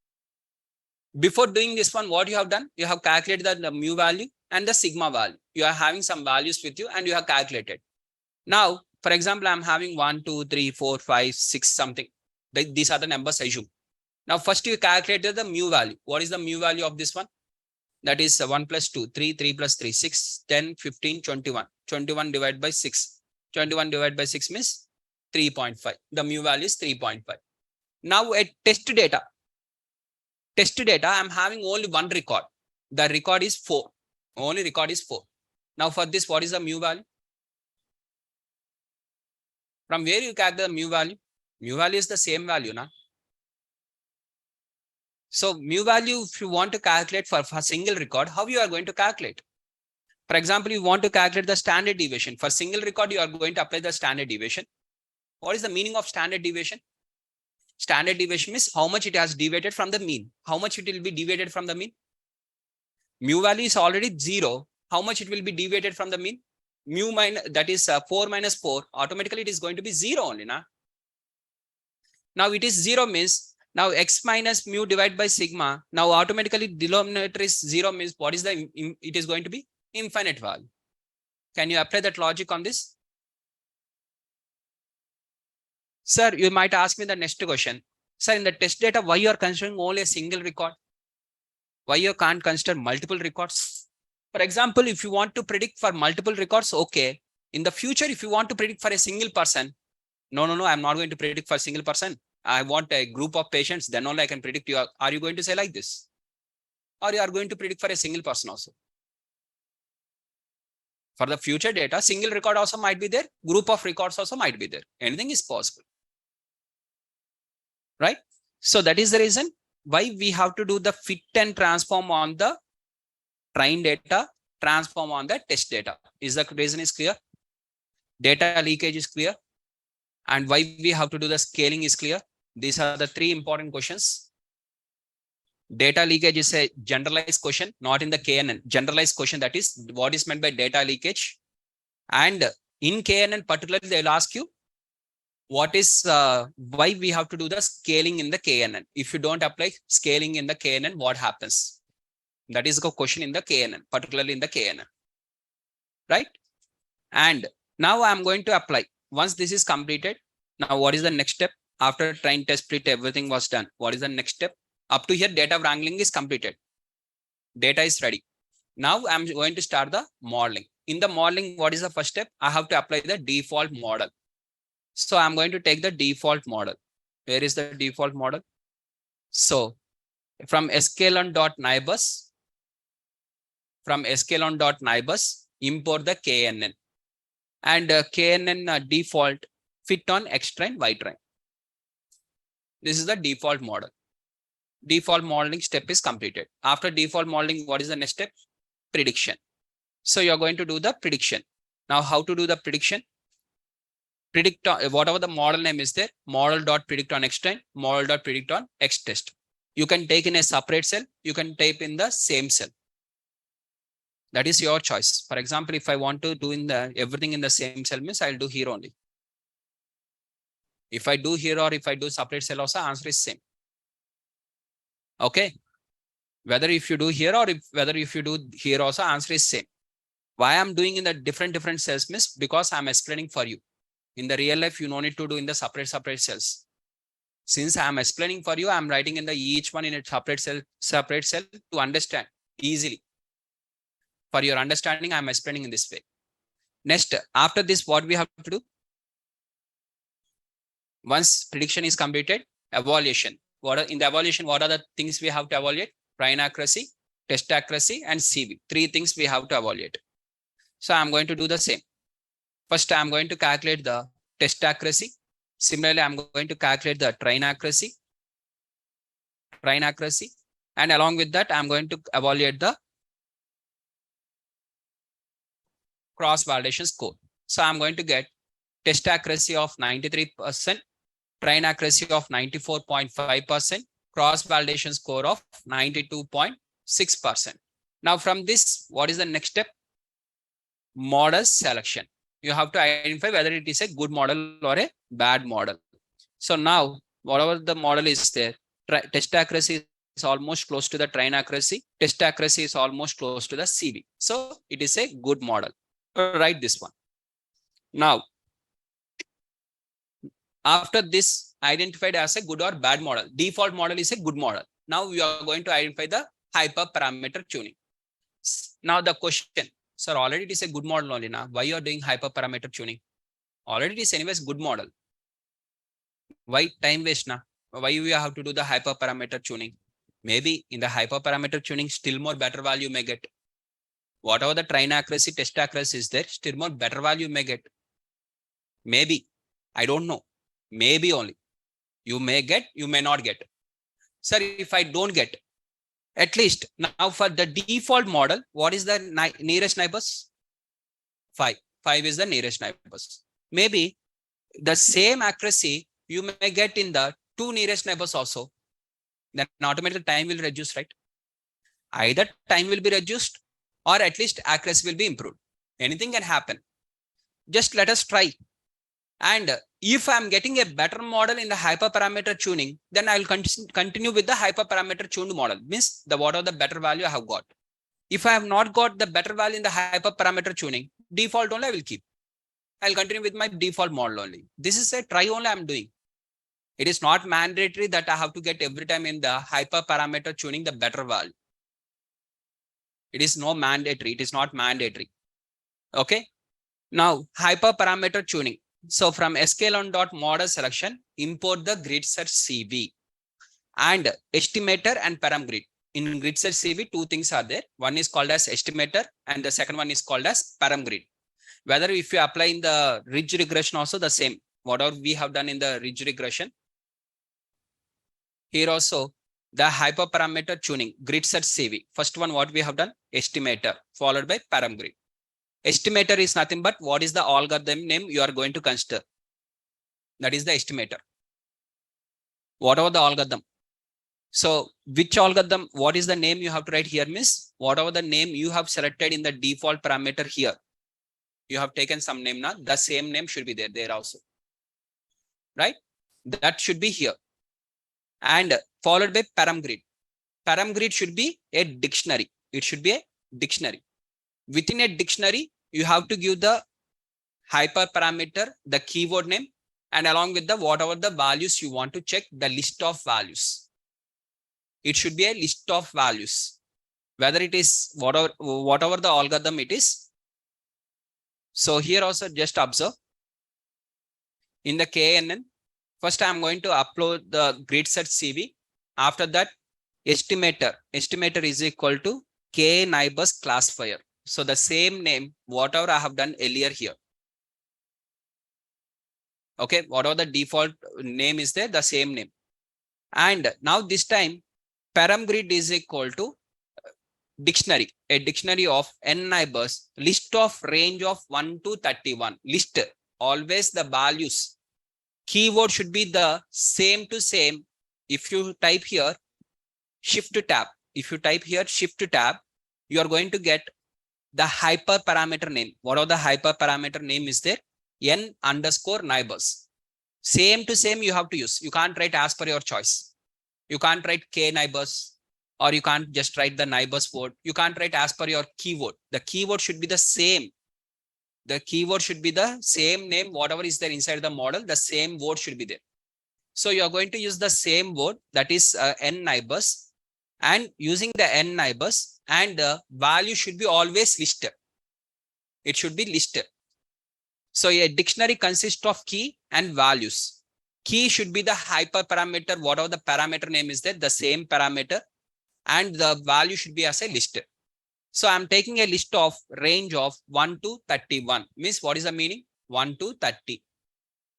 Before doing this one, what you have done? You have calculated the mu value and the sigma value. You are having some values with you and you have calculated. Now, for example, I'm having 1, 2, 3, 4, 5, 6, something. These are the numbers I assume. Now, first you calculated the mu value. What is the mu value of this one? That is 1 plus 2, 3, 3 plus 3, 6, 10, 15, 21. 21 divided by 6. 21 divided by 6 means 3.5. The mu value is 3.5. Now, at test data, I'm having only one record. The record is 4. Only record is 4. Now, for this, what is the mu value? From where you calculate the mu value? Mu value is the same value, na? So mu value, if you want to calculate for a single record, how you are going to calculate? For example, you want to calculate the standard deviation. For single record, you are going to apply the standard deviation. What is the meaning of standard deviation? Standard deviation means how much it has deviated from the mean. How much it will be deviated from the mean? Mu value is already 0. How much it will be deviated from the mean? Mu minus, that is 4 minus 4. Automatically, it is going to be 0 only. Na? Now, it is 0 means now x minus mu divided by sigma. Now, automatically, denominator is 0 means what is the, it is going to be infinite value. Can you apply that logic on this? Sir, you might ask me the next question. Sir, in the test data, why you are considering only a single record? Why you can't consider multiple records? For example, if you want to predict for multiple records, okay. In the future, if you want to predict for a single person, no, I'm not going to predict for a single person. I want a group of patients, then only I can predict you. Are you going to say like this? Or you are going to predict for a single person also? For the future data, single record also might be there. Group of records also might be there. Anything is possible. Right? So that is the reason why we have to do the fit and transform on the train data, transform on the test data. Is the reason is clear? Data leakage is clear. And why we have to do the scaling is clear. These are the 3 important questions. Data leakage is a generalized question, not in the KNN. Generalized question, that is what is meant by data leakage. And in KNN particularly, they'll ask you what is why we have to do the scaling in the KNN. If you don't apply scaling in the KNN, what happens? That is a question in the KNN, particularly in the KNN. Right? And now I'm going to apply. Once this is completed, now what is the next step? After train test split, everything was done. What is the next step? Up to here, data wrangling is completed. Data is ready. Now I'm going to start the modeling. In the modeling, what is the first step? I have to apply the default model. So I'm going to take the default model. Where is the default model? So from sklearn.nibus, import the KNN. And KNN default fit on X train, Y train. This is the default model. Default modeling step is completed. After default modeling, what is the next step? Prediction. So you're going to do the prediction. Now, how to do the prediction? Predict on whatever the model name is there, model.predict on xtrain, model.predict on xtest. You can take in a separate cell, you can type in the same cell. That is your choice. For example, if I want to do in the everything in the same cell means I'll do here only. If I do here or if I do separate cell also, answer is same. Okay. Whether if you do here or whether if you do here also, answer is same. Why I'm doing in the different cells means because I'm explaining for you. In the real life, you no need to do in the separate cells. Since I'm explaining for you, I'm writing in the each one in a separate cell to understand easily. For your understanding, I'm explaining in this way. Next, after this, what we have to do? Once prediction is completed, evaluation. In the evaluation, what are the things we have to evaluate? Train accuracy, test accuracy, and CV. 3 things we have to evaluate. So I'm going to do the same. First, I'm going to calculate the test accuracy. Similarly, I'm going to calculate the train accuracy. And along with that, I'm going to evaluate the cross validation score. So I'm going to get test accuracy of 93%, train accuracy of 94.5%, cross validation score of 92.6%. Now from this, what is the next step? Model selection. You have to identify whether it is a good model or a bad model. So now, whatever the model is there, test accuracy is almost close to the train accuracy. Test accuracy is almost close to the CV. So it is a good model. Write this one. Now, after this identified as a good or bad model, default model is a good model. Now we are going to identify the hyperparameter tuning. Now the question, sir, already it is a good model only now. Why you are doing hyperparameter tuning? Already it is anyways good model. Why time waste now? Why you have to do the hyperparameter tuning? Maybe in the hyperparameter tuning, still more better value may get. Whatever the train accuracy, test accuracy is there, still more better value may get. Maybe. I don't know. Maybe only. You may get, you may not get. Sir, if I don't get, at least now for the default model, what is the nearest neighbors? 5. 5 is the nearest neighbors. Maybe the same accuracy you may get in the 2 nearest neighbors also. Then automatically time will reduce, right? Either time will be reduced or at least accuracy will be improved. Anything can happen. Just let us try. And if I'm getting a better model in the hyperparameter tuning, then I will continue with the hyperparameter tuned model. Means the what are the better value I have got. If I have not got the better value in the hyperparameter tuning, default only I will keep. I'll continue with my default model only. This is a try only I'm doing. It is not mandatory that I have to get every time in the hyperparameter tuning the better value. It is no mandatory. It is not mandatory. Okay. Now hyperparameter tuning. So from sklearn.model selection, import the grid search CV and estimator and param grid. In grid search CV, 2 things are there. One is called as estimator and the second one is called as param grid. Whether if you apply in the ridge regression also the same, whatever we have done in the ridge regression. Here also the hyperparameter tuning, grid search CV. First one, what we have done? Estimator followed by param grid. Estimator is nothing but what is the algorithm name you are going to consider. That is the estimator. Whatever the algorithm. So which algorithm, what is the name you have to write here means whatever the name you have selected in the default parameter here. You have taken some name now, the same name should be there also. Right? That should be here. And followed by param grid. Param grid should be a dictionary. It should be a dictionary. Within a dictionary, you have to give the hyperparameter, the keyword name, and along with the whatever the values you want to check, the list of values. It should be a list of values. Whether it is whatever the algorithm it is. So here also just observe. In the KNN, first I'm going to upload the grid search CV. After that, estimator. Estimator is equal to K neighbors classifier. So the same name, whatever I have done earlier here. Okay, whatever the default name is there, the same name. And now this time param grid is equal to dictionary, a dictionary of n neighbors, list of range of 1 to 31. List always the values. Keyword should be the same to same. If you type here shift tab, if you type here shift tab, you are going to get the hyperparameter name. What are the hyperparameter name is there? N underscore neighbors. Same to same you have to use. You can't write as per your choice. You can't write k neighbors, or you can't just write the neighbors word. You can't write as per your keyword. The keyword should be the same. The keyword should be the same name. Whatever is there inside the model, the same word should be there. So you are going to use the same word, that is n neighbors, and using the n neighbors, and the value should be always listed. It should be listed. So a dictionary consists of key and values. Key should be the hyperparameter, whatever the parameter name is there, the same parameter, and the value should be as a list. So I'm taking a list of range of 1 to 31. Means what is the meaning? 1 to 30.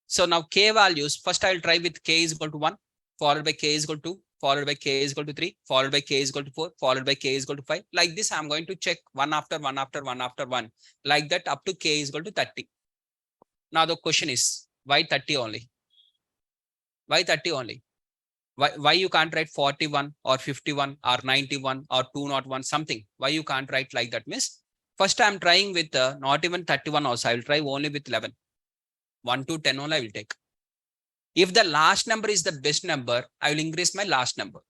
So now k values, first I'll try with k is equal to 1, followed by k is equal to 2, followed by k is equal to 3, followed by k is equal to 4, followed by k is equal to 5. Like this, I'm going to check one after one after one after one. Like that up to k is equal to 30. Now the question is, why 30 only? Why 30 only? Why you can't write 41 or 51 or 91 or 201 something? Why you can't write like that? Miss, first I'm trying with not even 31 also. I will try only with 11. 1 to 10 only I will take. If the last number is the best number, I will increase my last number.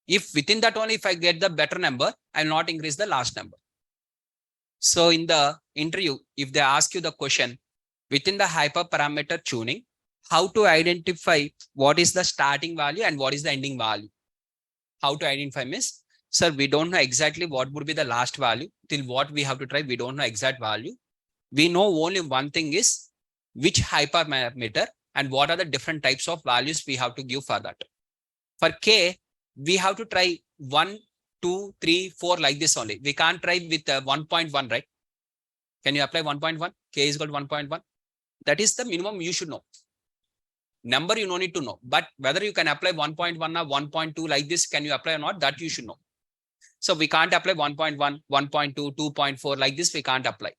If within that only, if I get the better number, I will not increase the last number. So in the interview, if they ask you the question within the hyperparameter tuning, how to identify what is the starting value and what is the ending value? How to identify, miss? Sir, we don't know exactly what would be the last value. Till what we have to try, we don't know exact value. We know only one thing is which hyperparameter and what are the different types of values we have to give for that. For k, we have to try 1, 2, 3, 4 like this only. We can't try with 1.1, right? Can you apply 1.1? K is equal to 1.1. That is the minimum you should know. Number you no need to know, but whether you can apply 1.1 or 1.2 like this, can you apply or not, that you should know. So we can't apply 1.1, 1.2, 2.4 like this, we can't apply.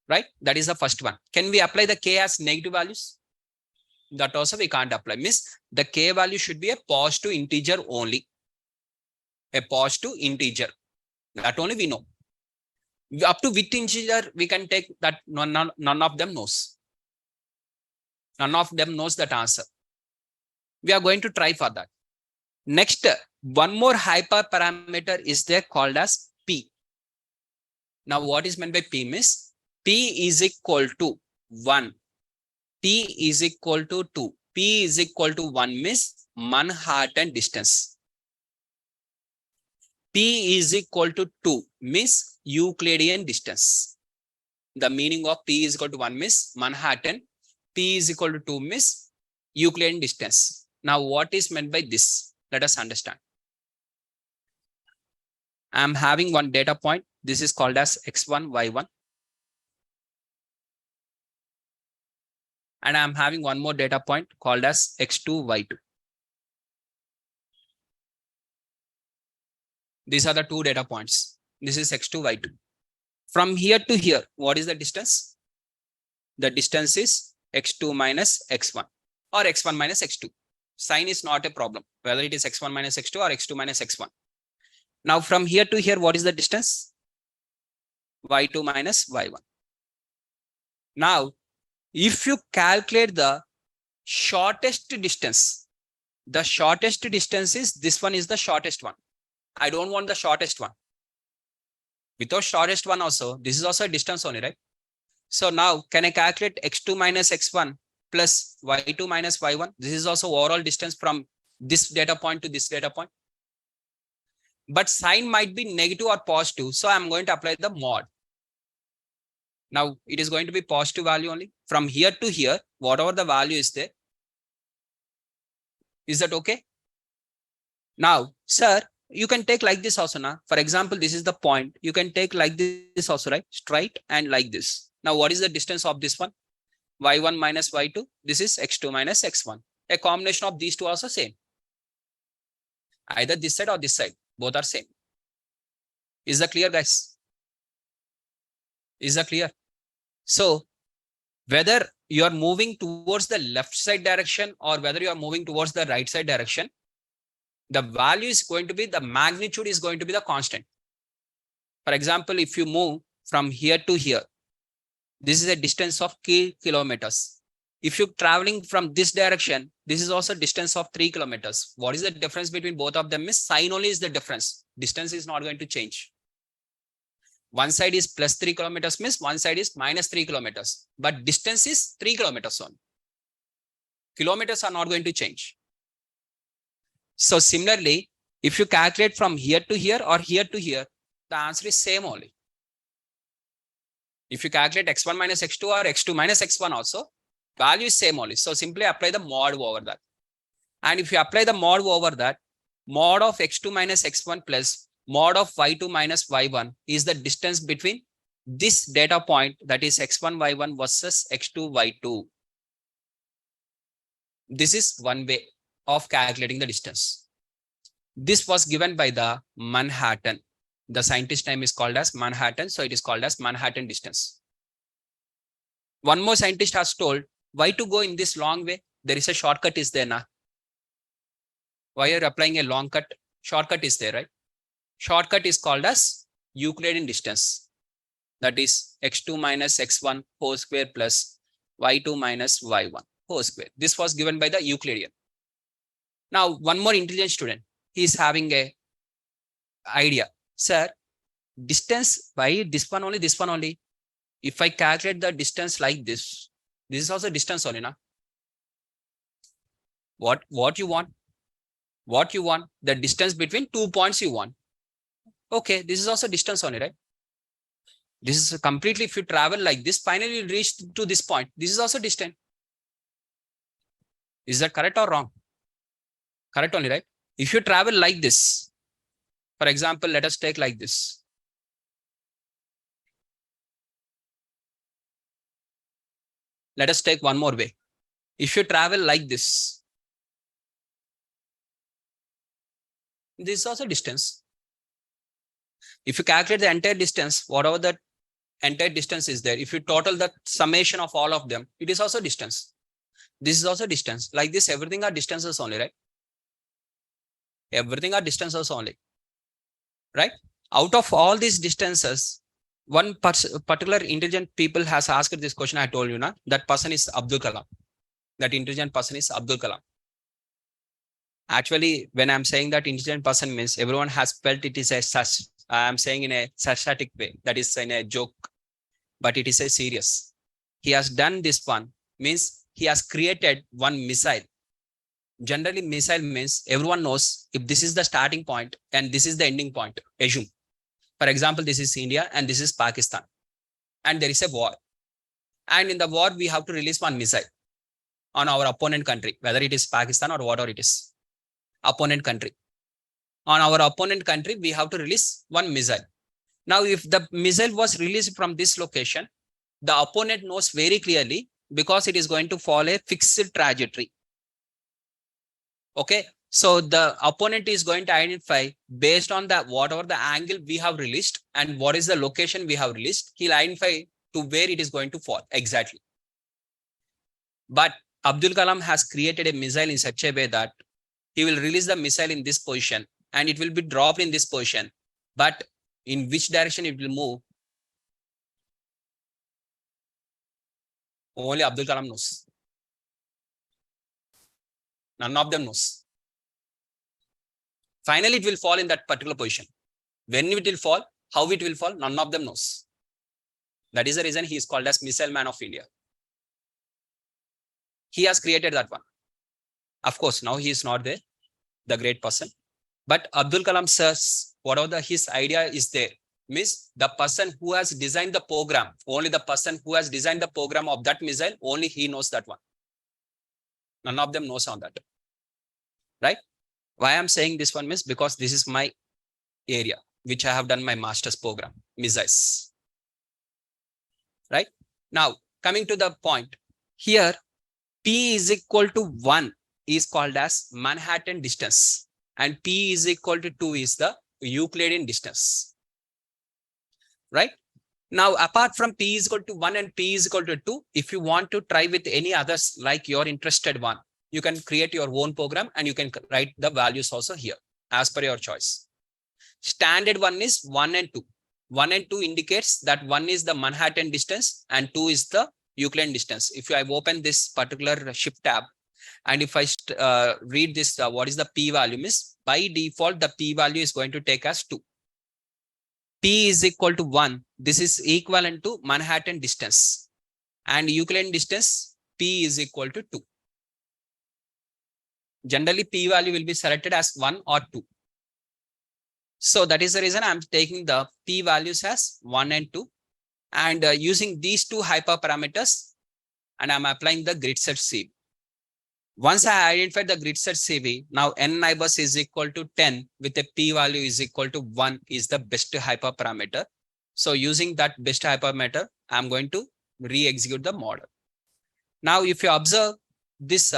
Right? That is the first one. Can we apply the k as negative values? That also we can't apply. Means the k value should be a positive integer only. A positive integer. That only we know. Up to which integer we can take, that none of them knows. None of them knows that answer. We are going to try for that. Next, one more hyperparameter is there called as p. Now, what is meant by p, miss? P is equal to 1. P is equal to 2. P is equal to 1, miss Manhattan distance. P is equal to 2, miss Euclidean distance. The meaning of P is equal to 1, miss Manhattan. P is equal to 2, miss Euclidean distance. Now, what is meant by this? Let us understand. I am having one data point. This is called as x1, y1. And I am having one more data point called as x2, y2. These are the two data points. This is x2, y2. From here to here, what is the distance? The distance is x2 minus x1 or x1 minus x2. Sign is not a problem, whether it is x1 minus x2 or x2 minus x1. Now from here to here, what is the distance? y2 minus y1. Now, if you calculate the shortest distance, the shortest distance is this one is the shortest one. I don't want the shortest one. Without shortest one also, this is also a distance only, right? So now, can I calculate x2 minus x1 plus y2 minus y1? This is also overall distance from this data point to this data point. But sign might be negative or positive. So I'm going to apply the mod. Now it is going to be positive value only. From here to here, whatever the value is there. Is that okay? Now, sir, you can take like this also now. For example, this is the point. You can take like this also, right? Straight and like this. Now, what is the distance of this one? y1 minus y2. This is x2 minus x1. A combination of these two are also same. Either this side or this side, both are same. Is that clear, guys? Is that clear? So whether you are moving towards the left side direction or whether you are moving towards the right side direction, the value is going to be, the magnitude is going to be the constant. For example, if you move from here to here, this is a distance of kilometers. If you're traveling from this direction, this is also distance of 3 kilometers. What is the difference between both of them? Is sign only is the difference. Distance is not going to change. One side is plus 3 kilometers means one side is minus 3 kilometers, but distance is 3 kilometers on. Kilometers are not going to change. So similarly, if you calculate from here to here or here to here, the answer is same only. If you calculate x1 minus x2 or x2 minus x1 also, value is same only. So simply apply the mod over that. And if you apply the mod over that, mod of x2 minus x1 plus mod of y2 minus y1 is the distance between this data point, that is x1 y1 versus x2 y2. This is one way of calculating the distance. This was given by the Manhattan. The scientist name is called as Manhattan, so it is called as Manhattan distance. One more scientist has told, why to go in this long way? There is a shortcut is there now. Why are you applying a long cut? Shortcut is there, right? Shortcut is called as Euclidean distance. That is x2 minus x1 whole square plus y2 minus y1 whole square. This was given by the Euclidean. Now, one more intelligent student, he is having a idea. Sir, distance, why this one only, this one only? If I calculate the distance like this is also distance only, na? What you want? What you want? The distance between 2 points you want. Okay, this is also distance only, right? This is completely, if you travel like this, finally you reach to this point. This is also distance. Is that correct or wrong? Correct only, right? If you travel like this, for example, let us take like this. Let us take one more way. If you travel like this is also distance. If you calculate the entire distance, whatever the entire distance is there, if you total the summation of all of them, it is also distance. This is also distance. Like this, everything are distances only, right? Everything are distances only, right? Out of all these distances, one particular intelligent people has asked this question. I told you, na, that person is Abdul Kalam. That intelligent person is Abdul Kalam. Actually, when I'm saying that intelligent person means everyone has felt it is a such, I'm saying in a sarcastic way, that is in a joke, but it is a serious. He has done this one, means he has created one missile. Generally, missile means everyone knows if this is the starting point and this is the ending point. Assume, for example, this is India and this is Pakistan, and there is a war. And in the war, we have to release one missile on our opponent country, whether it is Pakistan or whatever it is. Opponent country. On our opponent country, we have to release one missile. Now, if the missile was released from this location, the opponent knows very clearly because it is going to follow a fixed trajectory. Okay. So the opponent is going to identify based on that whatever the angle we have released and what is the location we have released, he'll identify to where it is going to fall exactly. But Abdul Kalam has created a missile in such a way that he will release the missile in this position and it will be dropped in this position. But in which direction it will move, only Abdul Kalam knows. None of them knows. Finally, it will fall in that particular position. When it will fall, how it will fall, none of them knows. That is the reason he is called as Missile Man of India. He has created that one. Of course, now he is not there, the great person. But Abdul Kalam says, whatever his idea is there, means the person who has designed the program, only the person who has designed the program of that missile, only he knows that one. None of them knows on that. Right? Why I'm saying this one means because this is my area, which I have done my master's program, missiles. Right? Now, coming to the point, here, P is equal to 1 is called as Manhattan distance, and P is equal to 2 is the Euclidean distance, right? Now, apart from P is equal to 1 and P is equal to 2, if you want to try with any others like you're interested one, you can create your own program and you can write the values also here as per your choice. Standard one is 1 and 2. 1 and 2 indicates that 1 is the Manhattan distance and 2 is the Euclidean distance. If I open this particular shift tab, and if I read this, what is the P value is, by default, the P value is going to take as 2. P is equal to 1. This is equivalent to Manhattan distance, and Euclidean distance, P is equal to 2. Generally, P value will be selected as 1 or 2. So that is the reason I'm taking the P values as 1 and 2, and using these two hyperparameters, and I'm applying the grid set CV. Once I identified the grid set CV, now n neighbors is equal to 10 with a P value is equal to 1 is the best hyperparameter. So using that best hyperparameter, I'm going to re-execute the model. Now, if you observe this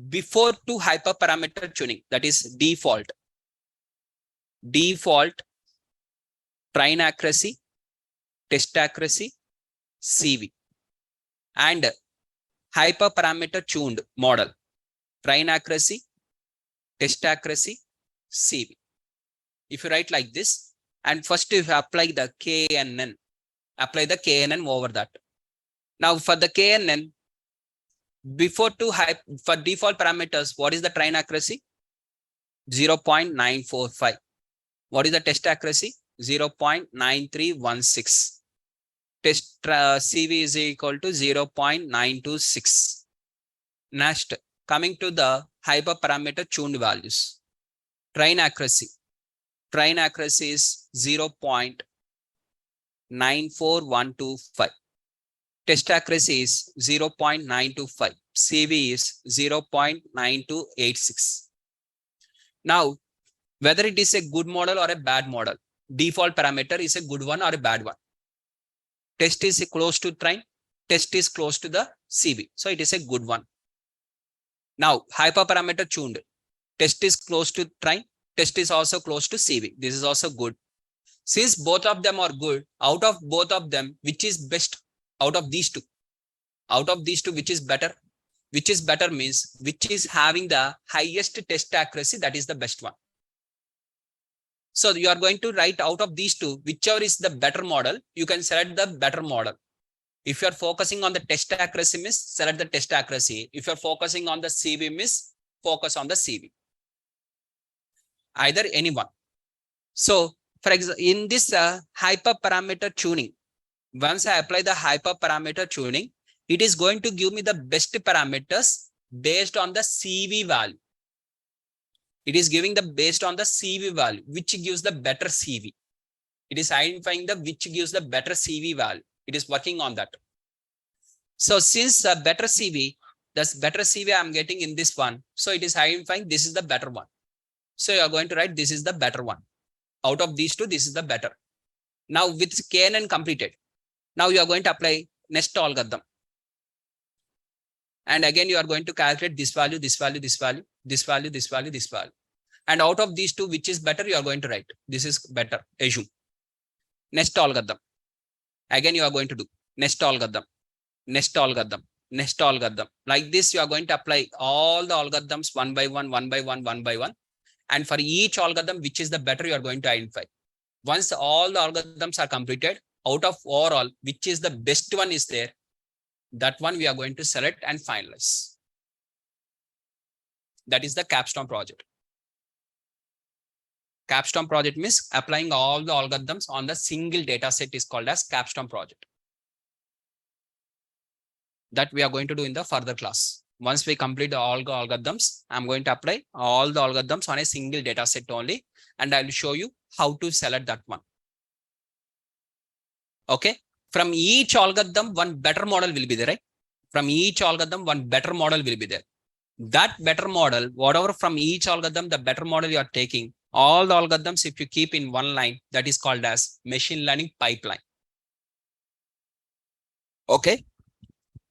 before two hyperparameter tuning, that is default, train accuracy, test accuracy, CV, and hyperparameter tuned model, train accuracy, test accuracy, CV. If you write like this, and first you apply the KNN, apply the KNN over that. Now for the KNN, before for default parameters, what is the train accuracy? 0.945. What is the test accuracy? 0.9316. Test CV is equal to 0.926. Next, coming to the hyperparameter tuned values. Train accuracy is 0.94125. Test accuracy is 0.925. CV is 0.9286. Now, whether it is a good model or a bad model, default parameter is a good one or a bad one. Test is close to train, test is close to the CV. So it is a good one. Now, hyperparameter tuned. Test is close to train, test is also close to CV. This is also good. Since both of them are good, out of both of them, which is best out of these two? Out of these two, which is better? Which is better means which is having the highest test accuracy, that is the best one. So you are going to write out of these two, whichever is the better model, you can select the better model. If you are focusing on the test accuracy, means select the test accuracy. If you are focusing on the CV, means focus on the CV. Either any one. So for example, in this hyperparameter tuning, once I apply the hyperparameter tuning, it is going to give me the best parameters based on the CV value. It is giving the based on the CV value, which gives the better CV. It is identifying the which gives the better CV value. It is working on that. So since better CV, this better CV I'm getting in this one. So it is identifying this is the better one. So you are going to write this is the better one. Out of these two, this is the better. Now with KNN completed, now you are going to apply next algorithm. And again, you are going to calculate this value, this value, this value, this value, this value, this value. And out of these two, which is better, you are going to write. This is better, assume. Next algorithm. Again, you are going to do next algorithm, next algorithm, next algorithm. Like this, you are going to apply all the algorithms one by one, one by one, one by one. And for each algorithm, which is the better, you are going to identify. Once all the algorithms are completed, out of overall, which is the best one is there, that one we are going to select and finalize. That is the Capstone project. Capstone project means applying all the algorithms on the single data set is called as Capstone project. That we are going to do in the further class. Once we complete all the algorithms, I'm going to apply all the algorithms on a single data set only, and I will show you how to select that one. Okay. From each algorithm, one better model will be there, right? From each algorithm, one better model will be there. That better model, whatever from each algorithm, the better model you are taking, all the algorithms, if you keep in one line, that is called as machine learning pipeline. Okay.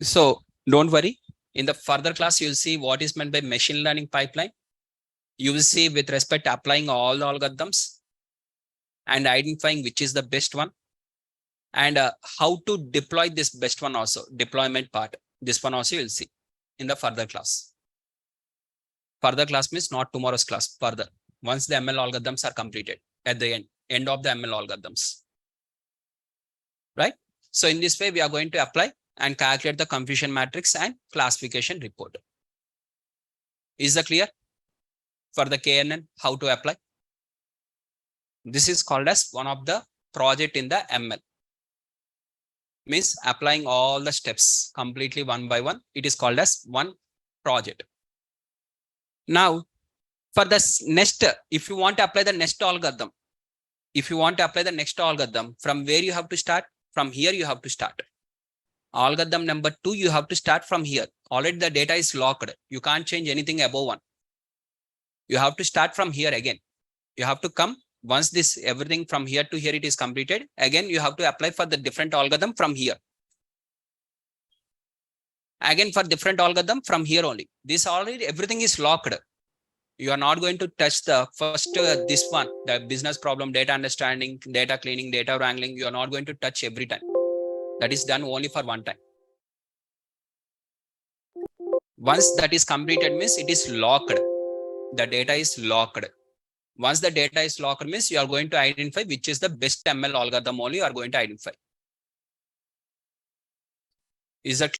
So don't worry. In the further class, you'll see what is meant by machine learning pipeline. You will see with respect to applying all the algorithms and identifying which is the best one, and how to deploy this best one also, deployment part. This one also you'll see in the further class. Further class means not tomorrow's class, further. Once the ML algorithms are completed at the end of the ML algorithms. Right? So in this way, we are going to apply and calculate the confusion matrix and classification report. Is that clear? For the KNN, how to apply? This is called as one of the project in the ML. Means applying all the steps completely one by one. It is called as one project. Now, for the next, if you want to apply the next algorithm, from where you have to start? From here you have to start. Algorithm number 2, you have to start from here. Already the data is locked. You can't change anything above 1. You have to start from here again. You have to come, once this everything from here to here it is completed, again you have to apply for the different algorithm from here. Again for different algorithm from here only. This already everything is locked. You are not going to touch the first this one, the business problem, data understanding, data cleaning, data wrangling. You are not going to touch every time. That is done only for one time. Once that is completed means it is locked. The data is locked. Once the data is locked means you are going to identify which is the best ML algorithm only you are going to identify. Is that